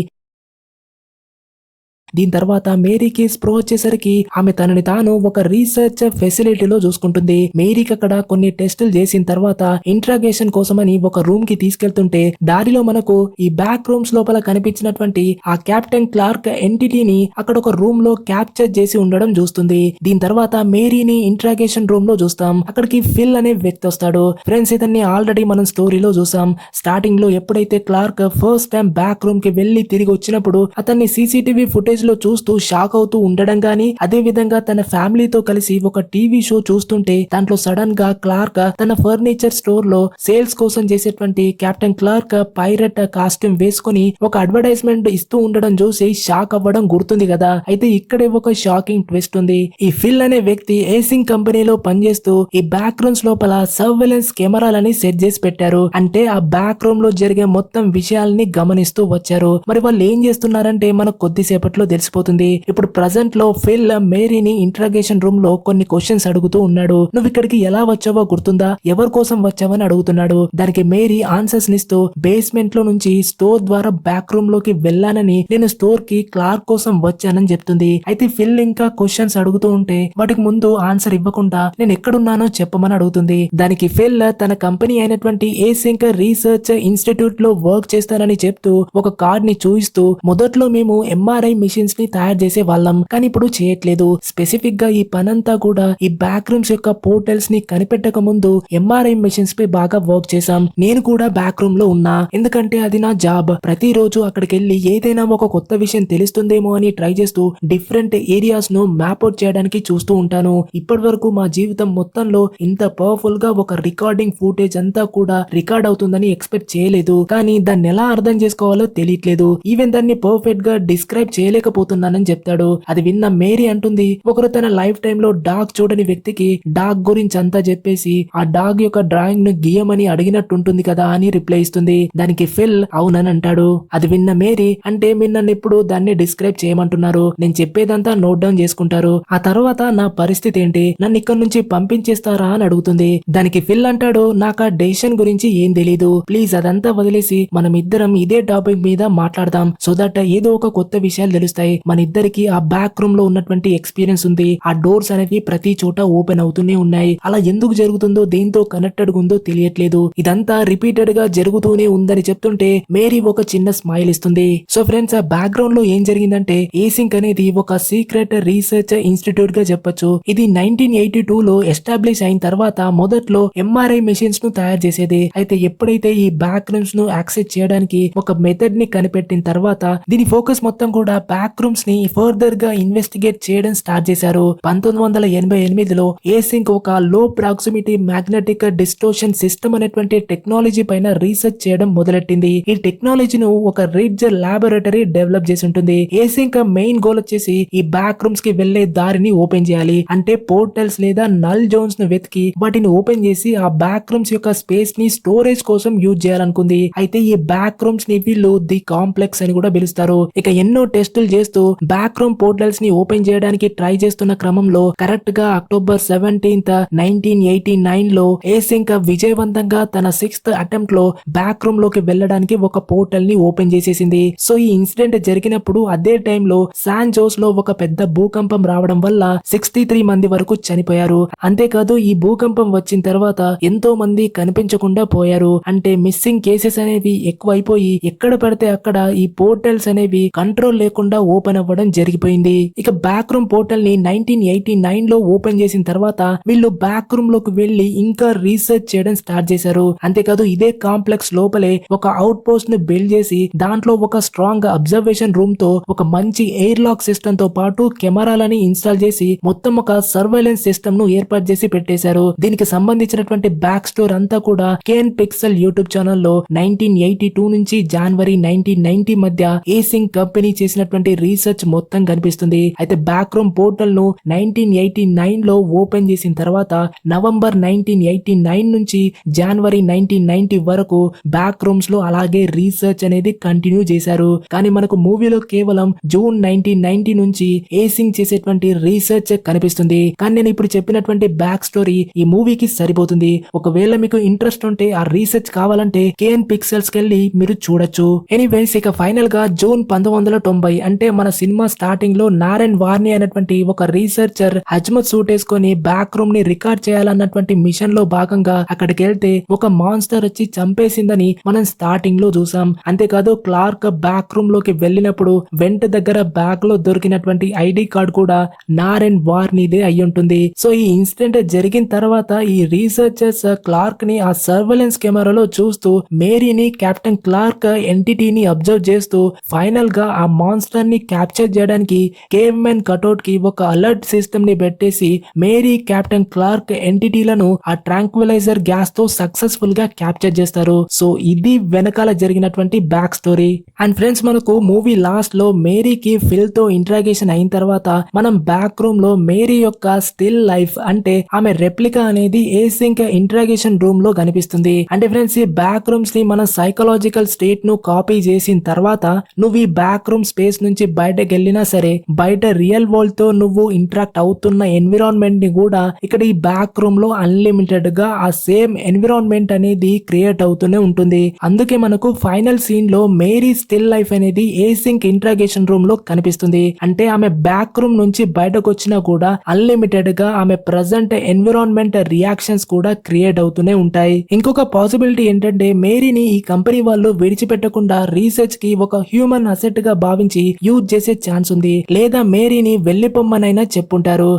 దీని తర్వాత మేరీకి స్ప్రో వచ్చేసరికి ఆమె తనని తాను ఒక రీసెర్చ్ ఫెసిలిటీలో చూసుకుంటుంది. మేరీకి అక్కడ కొన్ని టెస్టులు చేసిన తర్వాత ఇంట్రాగేషన్ కోసమని ఒక రూమ్ కి తీసుకెళ్తుంటే దారిలో మనకు ఈ బ్యాక్ రూమ్స్ లోపల కనిపించినటువంటి ఆ కెప్టెన్ క్లార్క్ ఎంటిటీని అక్కడ ఒక రూమ్ లో క్యాప్చర్ చేసి ఉండడం చూస్తుంది. దీని తర్వాత మేరీని ఇంట్రాగేషన్ రూమ్ లో చూస్తాం. అక్కడికి ఫిల్ అనే వ్యక్తి వస్తాడు. ఫ్రెండ్స్, ఇతన్ని ఆల్రెడీ మనం స్టోరీలో చూసాం. స్టార్టింగ్ లో ఎప్పుడైతే Clark first time back room కి వెళ్లి తిరిగి వచ్చినప్పుడు అతన్ని సీసీటీవీ ఫుటేజ్ లో చూస్తూ షాక్ అవుతూ ఉండడం గానీ, అదే విధంగా తన ఫ్యామిలీతో కలిసి ఒక టీవీ షో చూస్తుంటే దాంట్లో సడన్ గా క్లార్క్ తన ఫర్నిచర్ స్టోర్ లో సేల్స్ కోసం చేసేటువంటి కెప్టెన్ క్లార్క్ పైరట్ కాస్ట్యూమ్ వేసుకుని ఒక అడ్వర్టైజ్మెంట్ ఇస్తూ ఉండడం చూసి షాక్ అవ్వడం గుర్తుంది కదా. అయితే ఇక్కడే ఒక షాకింగ్ ట్విస్ట్ ఉంది. ఈ ఫిల్ అనే వ్యక్తి ఏసింగ్ కంపెనీలో పనిచేస్తూ ఈ బ్యాక్ రూమ్స్ లోపల సర్వేలెన్స్ కెమెరాలని సెట్ చేసి పెట్టారు. అంటే ఆ బ్యాక్ రూమ్ లో జరిగే మొత్తం విషయాల్ని గమనిస్తూ వచ్చారు. మరి వాళ్ళు ఏం చేస్తున్నారంటే మనకు కొద్దిసేపట్లో తెలిసిపోతుంది. ఇప్పుడు ప్రజెంట్ లో ఫిల్ మేరీని ఇంట్రాగేషన్ రూమ్ లో కొన్ని క్వశ్చన్స్ అడుగుతూ ఉన్నాడు. నువ్వు ఇక్కడికి ఎలా వచ్చావో గుర్తుందా, ఎవరి కోసం వచ్చావని అడుగుతున్నాడు. దానికి మేరీ ఆన్సర్స్ నిస్తూ బేస్మెంట్ లో నుంచి స్టోర్ ద్వారా బ్యాక్ రూమ్ లోకి వెళ్ళానని, నేను స్టోర్ కి క్లార్క్ కోసం వచ్చానని చెప్తుంది. అయితే ఫిల్ ఇంకా క్వశ్చన్స్ అడుగుతూ ఉంటే వాటికి ముందు ఆన్సర్ ఇవ్వకుండా నేను ఎక్కడున్నానో చెప్పమని అడుగుతుంది. దానికి ఫిల్ తన కంపెనీ అయినటువంటి ఏసింక్ రీసెర్చ్ ఇన్స్టిట్యూట్ లో వర్క్ చేస్తానని చెప్తూ ఒక కార్డ్ ని చూపిస్తూ, మొదట్లో మేము ఎంఆర్ఐ మిషన్స్ ని తయారు చేసే వాళ్ళం, కానీ ఇప్పుడు చేయట్లేదు. స్పెసిఫిక్ గా ఈ పనంతా కూడా ఈ బ్యాక్ రూమ్స్ యొక్క పోర్టల్స్ ని కనిపెట్టక ముందు ఎంఆర్ఐ మిషన్స్ పై బాగా వర్క్ చేశాం. నేను కూడా బ్యాక్ రూమ్ లో ఉన్నా, ఎందుకంటే అది నా జాబ్. ప్రతిరోజు అక్కడికి వెళ్ళి ఏదైనా ఒక కొత్త విషయం తెలుస్తుందేమో అని ట్రై చేస్తూ డిఫరెంట్ ఏరియాస్ ను మ్యాప్ అవుట్ చేయడానికి చూస్తూ ఉంటాను. ఇప్పటి వరకు మా జీవితం మొత్తంలో ఇంత పవర్ఫుల్ గా ఒక రికార్డింగ్ ఫుటేజ్ అంతా కూడా రికార్డ్ అవుతుందని ఎక్స్పెక్ట్ చేయలేదు. కానీ దాన్ని ఎలా అర్థం చేసుకోవాలో తెలియట్లేదు. ఈవెన్ దాన్ని పర్ఫెక్ట్ గా డిస్క్రైబ్ చేయలేకపోతున్నానని చెప్తాడు. అది విన్న మేరీ అంటుంది, ఒకరు తన లైఫ్ టైమ్ లో డాగ్ చూడని వ్యక్తికి డాగ్ గురించి అంతా చెప్పేసి ఆ డాగ్ యొక్క డ్రాయింగ్ ను గీయమని అడిగినట్టుంటుంది కదా అని రిప్లై ఇస్తుంది. దానికి ఫిల్ అవునని అంటాడు. అది విన్న మేరీ, అంటే మీరు నన్ను ఇప్పుడు దాన్ని డిస్క్రైబ్ చేయమంటున్నారు, నేను చెప్పేదంతా నోట్ డౌన్ చేసుకుంటారు, ఆ తర్వాత నా పరిస్థితి ఏంటి, నన్ను ఇక్కడ నుంచి పంపించేస్తారా అని అడుగుతుంది. దానికి ఫిల్ అంటాడు, నాకు ఆ డెసిషన్ గురించి ఏం తెలీదు, ప్లీజ్ అదంతా వదిలేసి మనం ఇద్దరం ఇదే టాపిక్ మీద మాట్లాడదాం, సో దట్ ఏదో ఒక కొత్త విషయాలు తెలుస్తాయి. మన ఇద్దరికి ఆ బ్యాక్ రూమ్ లో ఉన్నటువంటి ఎక్స్పీరియన్స్ ఉంది, ఆ డోర్స్ అనేవి ప్రతి చోట ఓపెన్ అవుతూనే ఉన్నాయి, అలా ఎందుకు జరుగుతుందో దేంతో కనెక్టెడ్ ఉందో తెలియట్లేదు, ఇదంతా రిపీటెడ్ గా జరుగుతూనే ఉందని చెప్తుంటే మేరీ ఒక చిన్న స్మైల్ ఇస్తుంది. సో ఫ్రెండ్స్, ఆ బ్యాక్గ్రౌండ్ లో ఏం జరిగిందంటే ఏసింక్ అనేది ఒక సీక్రెట్ రీసెర్చ్ ఇన్స్టిట్యూట్ గా చెప్పొచ్చు. ఇది 1982 లో ఎస్టాబ్లిష్ అయిన తర్వాత మొదట్లో ఎంఆర్ఐ మెషిన్స్ ను తయారు చేసేది. అయితే ఎప్పుడైతే ఈ బ్యాక్ రూమ్స్ ను యాక్సెస్ చేయడానికి ఒక మెథడ్ ని కనిపెట్టిన తర్వాత దీని ఫోకస్ మొత్తం కూడా బ్యాక్ రూమ్స్ ని ఫర్దర్ గా ఇన్వెస్టిగేట్ చేయడం స్టార్ట్ చేశారు. 1988లో ఏసింక్ ఒక లో ప్రాక్సిమిటీ మ్యాగ్నెటిక్ డిస్టోర్షన్ సిస్టమ్ అనేటువంటి టెక్నాలజీ పైన రీసెర్చ్ చేయడం మొదలెట్టింది. ఈ టెక్నాలజీను ఒక రిడ్జ్ లాబొరేటరీ డెవలప్ చేసి ఉంటుంది. ఏసింక్ మెయిన్ గోల్ వచ్చేసి ఈ బ్యాక్ రూమ్స్ కి వెళ్లే దారిని ఓపెన్ చేయాలి. అంటే పోర్టల్స్ లేదా నల్ జోన్స్ ను వెతికి వాటిని ఓపెన్ చేసి ఆ బ్యాక్ రూమ్స్ యొక్క స్పేస్ ని స్టోరేజ్ కోసం యూజ్ చేయాలనుకుంది. అయితే ఈ బ్యాక్ రూమ్స్ ని వీళ్ళు ది కాంప్లెక్స్ అని కూడా పిలుస్తారు. ఇక ఎన్నో టెస్టులు చేస్తూ బ్యాక్ రూమ్ పోర్టల్స్ ని ఓపెన్ చేయడానికి ట్రై చేస్తున్న క్రమంలో కరెక్ట్ గా అక్టోబర్ 17, 1989 లో ఏసింక్ విజయవంతంగా తన 6th అటెంప్ట్ లో బ్యాక్ రూమ్ లోకి వెళ్ళడానికి ఒక పోర్టల్ ని ఓపెన్ చేసేసింది. సో ఈ ఇన్సిడెంట్ జరిగినప్పుడు అదే టైంలో శాన్ జోస్ లో ఒక పెద్ద భూకంపం రావడం వల్ల 63 మంది వరకు చనిపోయారు. అంతేకాదు ఈ భూకంపం వచ్చిన తర్వాత ఎంతో మంది కనిపించకుండా పోయారు. అంటే మిస్సింగ్ కేసెస్ అనేవి ఎక్కువైపోయి ఎక్కడ పడితే అక్కడ ఈ పోర్టల్స్ అనేవి కంట్రోల్ లేకుండా ఓపెన్ అవ్వడం జరిగిపోయింది. ఇక బ్యాక్ రూమ్ పోర్టల్ ని 1989 లో ఓపెన్ చేసిన తర్వాత వీళ్ళు బ్యాక్ రూమ్ లోకి వెళ్లి ఇంకా రీసెర్చ్ చేయడం స్టార్ట్ చేశారు. అంతేకాదు ఇదే కాంప్లెక్స్ లోపలే ఒక అవుట్ పోస్ట్ ను బిల్డ్ చేసి దాంట్లో ఒక స్ట్రాంగ్ అబ్జర్వేషన్ రూమ్ తో ఒక మంచి ఎయిర్ లాక్ సిస్టమ్ తో పాటు కెమెరాలని ఇన్స్టాల్ చేసి మొత్తం ఒక సర్వైలెన్స్ సిస్టమ్ ను ఏర్పాటు చేసి పెట్టేశారు. దీనికి సంబంధించినటువంటి బ్యాక్ స్టోర్ అంతా కూడా కేన్ పిక్సెల్ యూట్యూబ్ ఛానల్లో 1982 నుంచి జనవరి 1990 మధ్య ఏసింక్ కంపెనీ చేసినటువంటి చేసినటువంటి రీసెర్చ్ మొత్తం కనిపిస్తుంది. అయితే బ్యాక్ రూమ్ పోర్టల్ ను 1989 లో ఓపెన్ చేసిన తర్వాత నవంబర్ 1989 నుంచి జనవరి 1990 వరకు బ్యాక్ రూమ్స్ లో అలాగే రీసెర్చ్ అనేది కంటిన్యూ చేశారు. కానీ మనకు మూవీలో కేవలం జూన్ 1990 నుంచి ఏసింగ్ చేసేటువంటి రీసెర్చ్ కనిపిస్తుంది. కానీ నేను ఇప్పుడు చెప్పినటువంటి బ్యాక్ స్టోరీ ఈ మూవీకి సరిపోతుంది. ఒకవేళ మీకు ఇంట్రెస్ట్ ఉంటే ఆ రీసెర్చ్ కావాలంటే కేఎన్ పిక్సెల్స్ కెళ్ళి మీరు చూడొచ్చు. ఎనీవేస్ ఇక ఫైనల్ గా జూన్ 1990 అంటే మన సినిమా స్టార్టింగ్ లో నారాయణ్ వార్ని అనేటువంటి ఒక రీసెర్చర్ హజ్మత్ సూట్ వేసుకొని బ్యాక్ రూమ్ ని రికార్డ్ చేయాలన్నటువంటి మిషన్ లో భాగంగా అక్కడికి వెళ్తే ఒక మాన్స్టర్ వచ్చి చంపేసిందని మనం స్టార్టింగ్ లో చూసాం. అంతేకాదు క్లార్క్ బ్యాక్ రూమ్ లోకి వెళ్ళినప్పుడు వెంట దగ్గర బ్యాగ్ లో దొరికినటువంటి ఐడి కార్డ్ కూడా నారాయణ్ వార్నిదే అయి ఉంటుంది. సో ఈ ఇన్సిడెంట్ జరిగిన తర్వాత ఈ రీసెర్చర్స్ క్లార్క్ ని ఆ సర్వేలెన్స్ కెమెరాలో చూస్తూ మేరీని కెప్టెన్ క్లార్క్ ఎంటిటీని అబ్జర్వ్ చేస్తూ ఫైనల్ గా ఆ మాన్స్టర్ ని క్యాప్చర్ చేయడానికి కేవ్ మెన్ కటౌట్ కి ఒక అలర్ట్ సిస్టమ్ ని పెట్టేసి మేరీ కెప్టెన్ క్లార్క్ ఎంటిటీలను ఆ ట్రాంక్విలైజర్ గ్యాస్ తో సక్సెస్ఫుల్ గా క్యాప్చర్ చేస్తారు. సో ఇది వెనకాల జరిగినటువంటి బ్యాక్ స్టోరీ. అండ్ ఫ్రెండ్స్ మనకు మూవీ లాస్ట్ లో మేరీకి ఫిల్ తో ఇంట్రాగేషన్ అయిన తర్వాత మనం బ్యాక్ రూమ్ లో మేరీ యొక్క స్టిల్ లైఫ్ అంటే ఆమె రెప్లికా అనేది ఏసింక్ ఇంట్రాగేషన్ రూమ్ లో కనిపిస్తుంది. అంటే ఫ్రెండ్స్ ఈ బ్యాక్ రూమ్స్ ని మన సైకలాజికల్ స్టేట్ ను కాపీ చేసిన తర్వాత నువ్వు ఈ బ్యాక్ రూమ్ స్పేస్ నుంచి బయటకు వెళ్ళినా సరే బయట రియల్ వరల్డ్ తో నువ్వు ఇంటరాక్ట్ అవుతున్న ఎన్విరాన్మెంట్ ని కూడా ఇక్కడ ఈ బ్యాక్ రూమ్ లో అన్లిమిటెడ్ గా ఆ సేమ్ ఎన్విరాన్మెంట్ అనేది క్రియేట్ అవుతూనే ఉంటుంది. అందుకే మనకు ఫైనల్ సీన్ లో మేరీ స్టిల్ లైఫ్ అనేది ఏసింక్ ఇంట్రాగేషన్ రూమ్ లో కనిపిస్తుంది. అంటే ఆమె బ్యాక్ రూమ్ నుంచి బయటకు వచ్చినా కూడా అన్లిమిటెడ్ గా ఆమె ప్రజెంట్ ఎన్విరాన్మెంట్ రియాక్షన్స్ కూడా క్రియేట్ అవుతూనే ఉంటాయి. ఇంకొక పాసిబిలిటీ ఏంటంటే మేరీని ఈ కంపెనీ వాళ్ళు విడిచిపెట్టకుండా రీసెర్చ్ కి ఒక హ్యూమన్ అసెట్ గా భావించి యూజ్ చేసే ఛాన్స్ ఉంది. లేదా మేరీని వెళ్లిపోమ్మనైనా చెప్పుంటారు.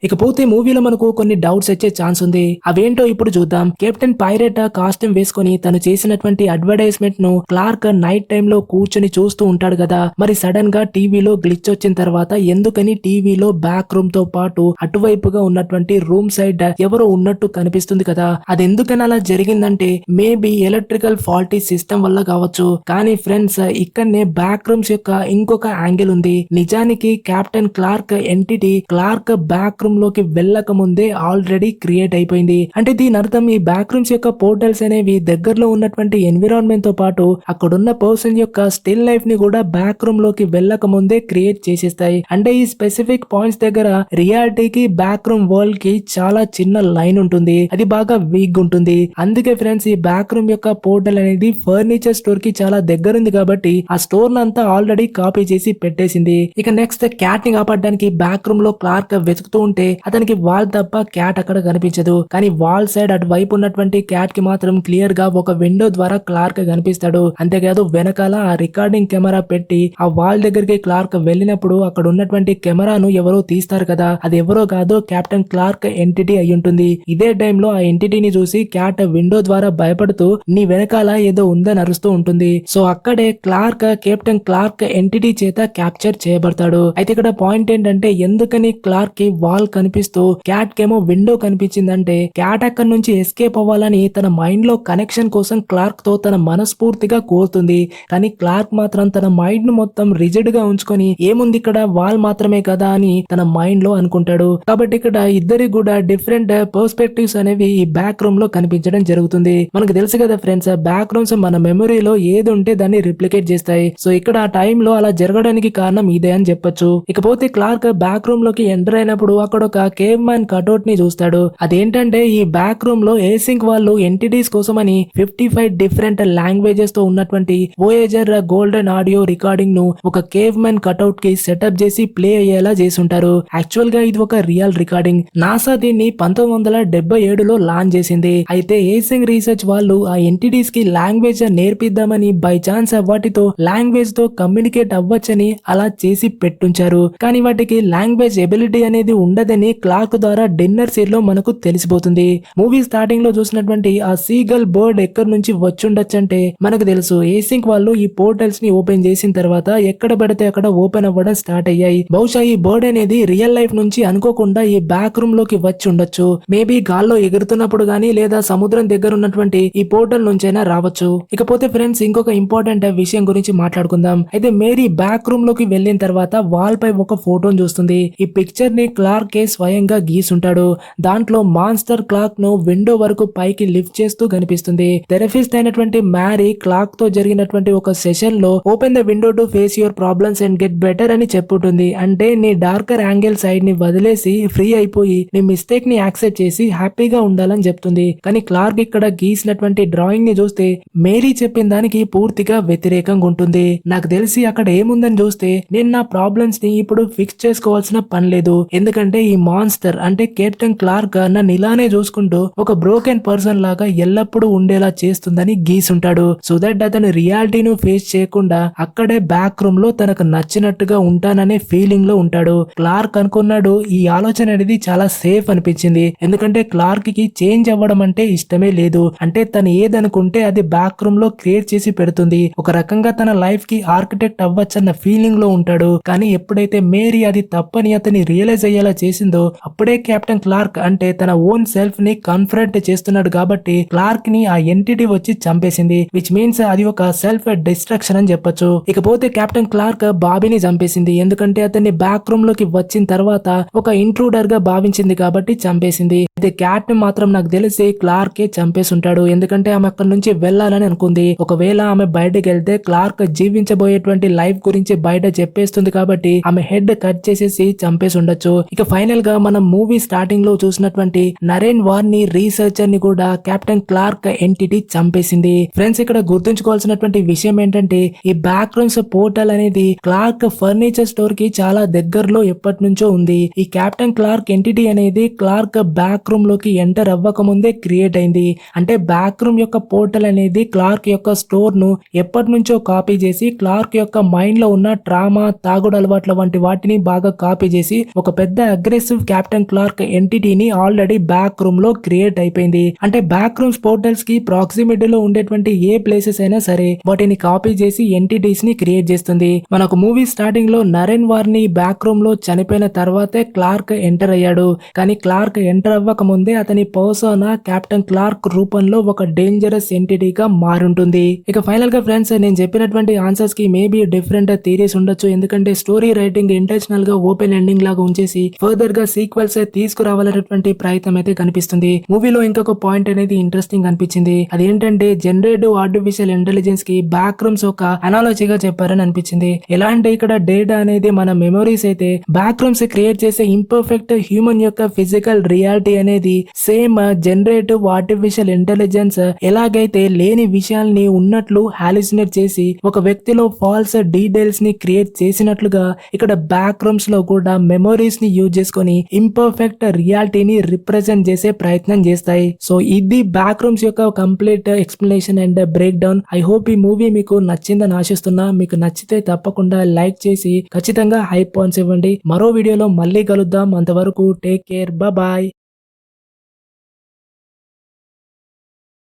ఇకపోతే మూవీలో మనకు కొన్ని డౌట్స్ వచ్చే ఛాన్స్ ఉంది. అవేంటో ఇప్పుడు చూద్దాం. కెప్టెన్ పైరెట్ కాస్ట్యూమ్ వేసుకొని తను చేసినటువంటి అడ్వర్టైజ్మెంట్ ను క్లార్క్ నైట్ టైమ్ లో కూర్చొని చూస్తూ ఉంటాడు కదా. మరి సడన్ గా టీవీలో గ్లిచ్ వచ్చిన తర్వాత ఎందుకని టీవీలో బ్యాక్ రూమ్ తో పాటు అటువైపుగా ఉన్నటువంటి రూమ్ సైడ్ ఎవరో ఉన్నట్టు కనిపిస్తుంది కదా. అది ఎందుకని అలా జరిగిందంటే మేబీ ఎలక్ట్రికల్ ఫాల్టీ సిస్టమ్ వల్ల కావచ్చు. కానీ ఫ్రెండ్స్ ఇక్కడనే బ్యాక్ రూమ్స్ యొక్క ఇంకొక యాంగిల్ ఉంది. నిజానికి captain Clark entity Clark back room లోకి వెళ్ళక ముందే ఆల్రెడీ క్రియేట్ అయిపోయింది. అంటే దీని అర్థం ఈ బ్యాక్ రూమ్స్ యొక్క పోర్టల్స్ అనేవి దగ్గరలో ఉన్నటువంటి ఎన్విరాన్మెంట్ తో పాటు అక్కడున్న పర్సన్ యొక్క స్టిల్ లైఫ్ ని కూడా బ్యాక్ రూమ్ లోకి వెళ్ళక ముందే క్రియేట్ చేసేస్తాయి. అంటే ఈ స్పెసిఫిక్ పాయింట్స్ దగ్గర రియాలిటీకి బ్యాక్ రూమ్ వరల్డ్ కి చాలా చిన్న లైన్ ఉంటుంది. అది బాగా వీక్ ఉంటుంది. అందుకే ఫ్రెండ్స్ ఈ బ్యాక్ రూమ్ యొక్క పోర్టల్ అనేది ఫర్నిచర్ స్టోర్ కి చాలా దగ్గర ఉంది కాబట్టి ఆ స్టోర్ అంతా ఆల్రెడీ కాపీ చేసి పెట్టేసింది. ఇక నెక్స్ట్ క్యాట్ ని కాపాడడానికి బ్యాక్ రూమ్ లో క్లార్క్ వెతుకుతూ ఉంటే అతనికి వాల్ తప్ప క్యాట్ అక్కడ కనిపించదు. కానీ వాల్ సైడ్ అటువైపు ఉన్నటువంటి క్యాట్ కి మాత్రం క్లియర్ గా ఒక విండో ద్వారా క్లార్క్ కనిపిస్తాడు. అంతేకాదు వెనకాల ఆ రికార్డింగ్ కెమెరా పెట్టి ఆ వాల్ దగ్గరికి క్లార్క్ వెళ్ళినప్పుడు అక్కడ ఉన్నటువంటి కెమెరాను ఎవరో తీస్తారు కదా. అది ఎవరో కాదు కెప్టెన్ క్లార్క్ ఎంటిటీ అయి ఉంటుంది. ఇదే టైంలో ఆ ఎంటిటీని చూసి క్యాట్ విండో ద్వారా భయపడుతూ నీ వెనకాల ఏదో ఉందని అరుస్తూ ఉంటుంది. సో అక్కడే క్లార్క్ కెప్టెన్ క్లార్క్ ఎంటిటీ చేత క్యాప్చర్ చేయబడతాడు. అయితే ఇక్కడ పాయింట్ ఏంటంటే ఎందుకని క్లార్క్ కి వాల్ కనిపిస్తూ క్యాట్ కేమో విండో కనిపించిందంటే క్యాట్ అక్కడి నుంచి ఎస్కేప్ అవ్వాలని తన మైండ్ లో కనెక్షన్ కోసం క్లార్క్ తో తన మనస్ఫూర్తిగా కోరుతుంది. కానీ క్లార్క్ మాత్రం తన మైండ్ ను మొత్తం రిజిడ్ గా ఉంచుకొని ఏముంది ఇక్కడ వాల్ మాత్రమే కదా అని తన మైండ్ లో అనుకుంటాడు. కాబట్టి ఇక్కడ ఇద్దరికి కూడా డిఫరెంట్ పర్స్పెక్టివ్స్ అనేవి ఈ బ్యాక్ రూమ్ లో కనిపించడం జరుగుతుంది. మనకు తెలుసు కదా ఫ్రెండ్స్ బ్యాక్ రూమ్స్ మన మెమరీలో ఏది ఉంటే దాన్ని రిప్లికేట్ చేస్తాయి. సో ఇక్కడ ఆ టైంలో అలా జరగడానికి కారణం ఇదే అని చెప్పొచ్చు. ఇకపోతే క్లార్క్ బ్యాక్ రూమ్ లోకి ఎంటర్ అయినప్పుడు అక్కడ ఒక కేవ్ మ్యాన్ కటౌట్ ని చూస్తాడు. అదేంటంటే ఈ బ్యాక్ రూమ్ లో ఏసింక్ వాళ్ళు ఎంటిటీస్ కోసమని 55 డిఫరెంట్ లాంగ్వేజెస్ తో ఉన్నటువంటి వోయేజర్ గోల్డెన్ ఆడియో రికార్డింగ్ ను ఒక కేవ్ మ్యాన్ కటౌట్ కి సెటప్ చేసి ప్లే అయ్యేలా చేసి ఉంటారు. యాక్చువల్ గా ఇది ఒక రియల్ రికార్డింగ్. నాసా దీన్ని 1977లో లాంచ్ చేసింది. అయితే ఏసింక్ రీసెర్చ్ వాళ్ళు ఆ ఎంటిటీస్ కి లాంగ్వేజ్ నేర్పిద్దామని బై ఛాన్స్ వాటితో లాంగ్వేజ్ తో కమ్యూనికేట్ అవ్వచ్చని అలా చేసి పెట్టుంచారు. కానీ వాటికి లాంగ్వేజ్ ఎబిలిటీ అనేది ఉండదు అన్నదని క్లార్క్ ద్వారా డిన్నర్ సీన్ లో మనకు తెలిసిపోతుంది. మూవీ స్టార్టింగ్ లో చూసినటువంటి ఆ సీగల్ బర్డ్ ఎక్కడి నుంచి వచ్చుండొచ్చంటే మనకు తెలుసు ఏసింక్ వాళ్ళు ఈ పోర్టల్స్ ని ఓపెన్ చేసిన తర్వాత ఎక్కడ పడితే అక్కడ ఓపెన్ అవ్వడం స్టార్ట్ అయ్యాయి. బహుశా ఈ బర్డ్ అనేది రియల్ లైఫ్ నుంచి అనుకోకుండా ఈ బ్యాక్ రూమ్ లోకి వచ్చి ఉండొచ్చు. మేబీ గాల్లో ఎగురుతున్నప్పుడు గానీ లేదా సముద్రం దగ్గర ఉన్నటువంటి ఈ పోర్టల్ నుంచైనా రావచ్చు. ఇకపోతే ఫ్రెండ్స్ ఇంకొక ఇంపార్టెంట్ విషయం గురించి మాట్లాడుకుందాం. అయితే మేరీ బ్యాక్ రూమ్ లోకి వెళ్లిన తర్వాత వాల్ పై ఒక ఫోటోను చూస్తుంది. ఈ పిక్చర్ ని క్లార్క్ కే స్వయంగా గీసుంటాడు. దాంట్లో మాన్స్టర్ క్లార్క్ ను విండో వరకు పైకి లిఫ్ట్ చేస్తూ కనిపిస్తుంది. థెరపిస్ట్ అయినటువంటి మ్యారీ క్లార్క్ తో జరిగినటువంటి ఒక సెషన్ లో open the window to face your problems and get better అని చెప్పుంటుంది. అంటే నీ డార్కర్ యాంగిల్ సైడ్ ని వదిలేసి ఫ్రీ అయిపోయి నీ మిస్టేక్ ని యాక్సెప్ట్ చేసి హ్యాపీగా ఉండాలని చెప్తుంది. కానీ క్లార్క్ ఇక్కడ గీసినటువంటి డ్రాయింగ్ ని చూస్తే మేరీ చెప్పిన దానికి పూర్తిగా వ్యతిరేకంగా ఉంటుంది. నాకు తెలిసి అక్కడ ఏముందని చూస్తే నేను నా ప్రాబ్లమ్స్ ని ఇప్పుడు ఫిక్స్ చేసుకోవాల్సిన పని లేదు. ఎందుకంటే ఈ మాన్స్టర్ అంటే కెప్టెన్ క్లార్క్ నన్ను ఇలానే చూసుకుంటూ ఒక బ్రోకెన్ పర్సన్ లాగా ఎల్లప్పుడూ ఉండేలా చేస్తుందని గీసుంటాడు. సో దట్ అతను రియాలిటీను ఫేస్ చేయకుండా అక్కడే బ్యాక్ రూమ్ లో తనకు నచ్చినట్టుగా ఉంటాననే ఫీలింగ్ లో ఉంటాడు. క్లార్క్ అనుకున్నాడు ఈ ఆలోచన అనేది చాలా సేఫ్ అనిపించింది. ఎందుకంటే క్లార్క్ కి చేంజ్ అవ్వడం అంటే ఇష్టమే లేదు. అంటే తను ఏదనుకుంటే అది బ్యాక్ రూమ్ లో క్రియేట్ చేసి పెడుతుంది. ఒక రకంగా తన లైఫ్ కి ఆర్కిటెక్ట్ అవ్వచ్చన్న ఫీలింగ్ లో ఉంటాడు. కానీ ఎప్పుడైతే మేరీ అది తప్పని అతని రియలైజ్ అయ్యేలా చేసిందో అప్పుడే కెప్టెన్ క్లార్క్ అంటే తన ఓన్ సెల్ఫ్ ని కన్ఫ్రంట్ చేస్తున్నాడు. కాబట్టి క్లార్క్ ని ఆ ఎంటిటీ వచ్చి చంపేసింది. విచ్ మీన్స్ అది ఒక సెల్ఫ్ డిస్ట్రక్షన్ అని చెప్పొచ్చు. ఇకపోతే కెప్టెన్ క్లార్క్ బాబీని చంపేసింది. ఎందుకంటే అతన్ని బ్యాక్ రూమ్ లోకి వచ్చిన తర్వాత ఒక ఇంట్రూడర్ గా భావించింది కాబట్టి చంపేసింది. అయితే క్యాట్ ని మాత్రం నాకు తెలిసి క్లార్కే చంపేసి ఉంటాడు. ఎందుకంటే ఆమె అక్కడి నుంచి వెళ్ళాలని అనుకుంది. ఒకవేళ ఆమె బయటకు వెళ్తే క్లార్క్ జీవించబోయేటువంటి లైఫ్ గురించి బయట చెప్పేస్తుంది కాబట్టి ఆమె హెడ్ కట్ చేసేసి చంపేసి ఉండొచ్చు. ఇక ఫైనల్ గా మనం మూవీ స్టార్టింగ్ లో చూసినటువంటి నరేన్ వార్ని రీసెర్చర్ ని కూడా కెప్టెన్ క్లార్క్ ఎంటిటీ చంపేసింది. ఫ్రెండ్స్ ఇక్కడ గుర్తుంచుకోవాల్సినటువంటి విషయం ఏంటంటే ఈ బ్యాక్ రూమ్స్ పోర్టల్ అనేది క్లార్క్ ఫర్నిచర్ స్టోర్ కి చాలా దగ్గరలో ఎప్పటి నుంచో ఉంది. ఈ కెప్టెన్ క్లార్క్ ఎంటిటీ అనేది క్లార్క్ బ్యాక్ రూమ్ లోకి ఎంటర్ అవ్వక ముందే క్రియేట్ అయింది. అంటే బ్యాక్ రూమ్ యొక్క పోర్టల్ అనేది క్లార్క్ యొక్క స్టోర్ ను ఎప్పటి నుంచో కాపీ చేసి క్లార్క్ యొక్క మైండ్ లో ఉన్న ట్రామా, తాగుడు అలవాట్ల వంటి వాటిని బాగా కాపీ చేసి ఒక పెద్ద అగ్రెసివ్ కెప్టెన్ క్లార్క్ ఎంటిటీని ఆల్రెడీ బ్యాక్ రూమ్ లో క్రియేట్ అయిపోయింది. అంటే బ్యాక్ రూమ్స్ పోర్టల్స్ కి ప్రాక్సిమిటీలో ఉండేటువంటి ఏ ప్లేసెస్ అయినా సరే వాటిని కాపీ చేసి ఎంటిటీస్ ని క్రియేట్ చేస్తుంది. మనకు మూవీ స్టార్టింగ్ లో నరేన్ వార్ని బ్యాక్ రూమ్ లో చనిపోయిన తర్వాతే క్లార్క్ ఎంటర్ అయ్యాడు. కానీ క్లార్క్ ఎంటర్ అవ్వక ముందే అతని పర్సోనా కెప్టెన్ క్లార్క్ రూపంలో ఒక డేంజరస్ ఎంటిటీగా మారుంటుంది. ఇక ఫైనల్ గా ఫ్రెండ్స్ నేను చెప్పినటువంటి ఆన్సర్స్ కి మేబీ డిఫరెంట్ థియరీస్ ఉండొచ్చు. ఎందుకంటే స్టోరీ రైటింగ్ ఇంటెన్షనల్ గా ఓపెన్ ఎండింగ్ లాగా ఉంచేసి ఫర్దర్ గా సీక్వెల్స్ తీసుకురావాలనేటువంటి ప్రయత్నం అయితే కనిపిస్తుంది. మూవీలో ఇంకొక పాయింట్ అనేది ఇంట్రెస్టింగ్ అనిపించింది. అదేంటంటే జనరేటివ్ ఆర్టిఫిషియల్ ఇంటెలిజెన్స్ కి బ్యాక్ రూమ్స్ ఒక అనాలజీగా చెప్పారని అనిపించింది. ఎలా అంటే ఇక్కడ డేటా అనేది మన మెమరీస్ అయితే బ్యాక్ రూమ్స్ క్రియేట్ చేసే ఇంపర్ఫెక్ట్ హ్యూమన్ యొక్క ఫిజికల్ రియాలిటీ అనేది సేమ్ జనరేటివ్ ఆర్టిఫిషియల్ ఇంటెలిజెన్స్ ఎలాగైతే లేని విషయాల్ని ఉన్నట్లు హాలిసినేట్ చేసి ఒక వ్యక్తిలో ఫాల్స్ డీటెయిల్స్ ని క్రియేట్ చేసినట్లుగా ఇక్కడ బ్యాక్ రూమ్స్ లో కూడా మెమరీస్ ని యూజ్ చేసుకొని ఇంపర్ఫెక్ట్ రియాలిటీని రిప్రజెంట్ చేసే ప్రయత్నం చేస్తాయి. సో ఇది బ్యాక్ రూమ్స్ యొక్క complete explanation and break down. I hope ఈ మూవీ మీకు నచ్చిందని ఆశిస్తున్నా. మీకు నచ్చితే తప్పకుండా లైక్ చేసి ఖచ్చితంగా హై పాయింట్స్ ఇవ్వండి. మరో వీడియోలో మళ్ళీ కలుద్దాం. అంతవరకు టేక్ కేర్, బాయ్.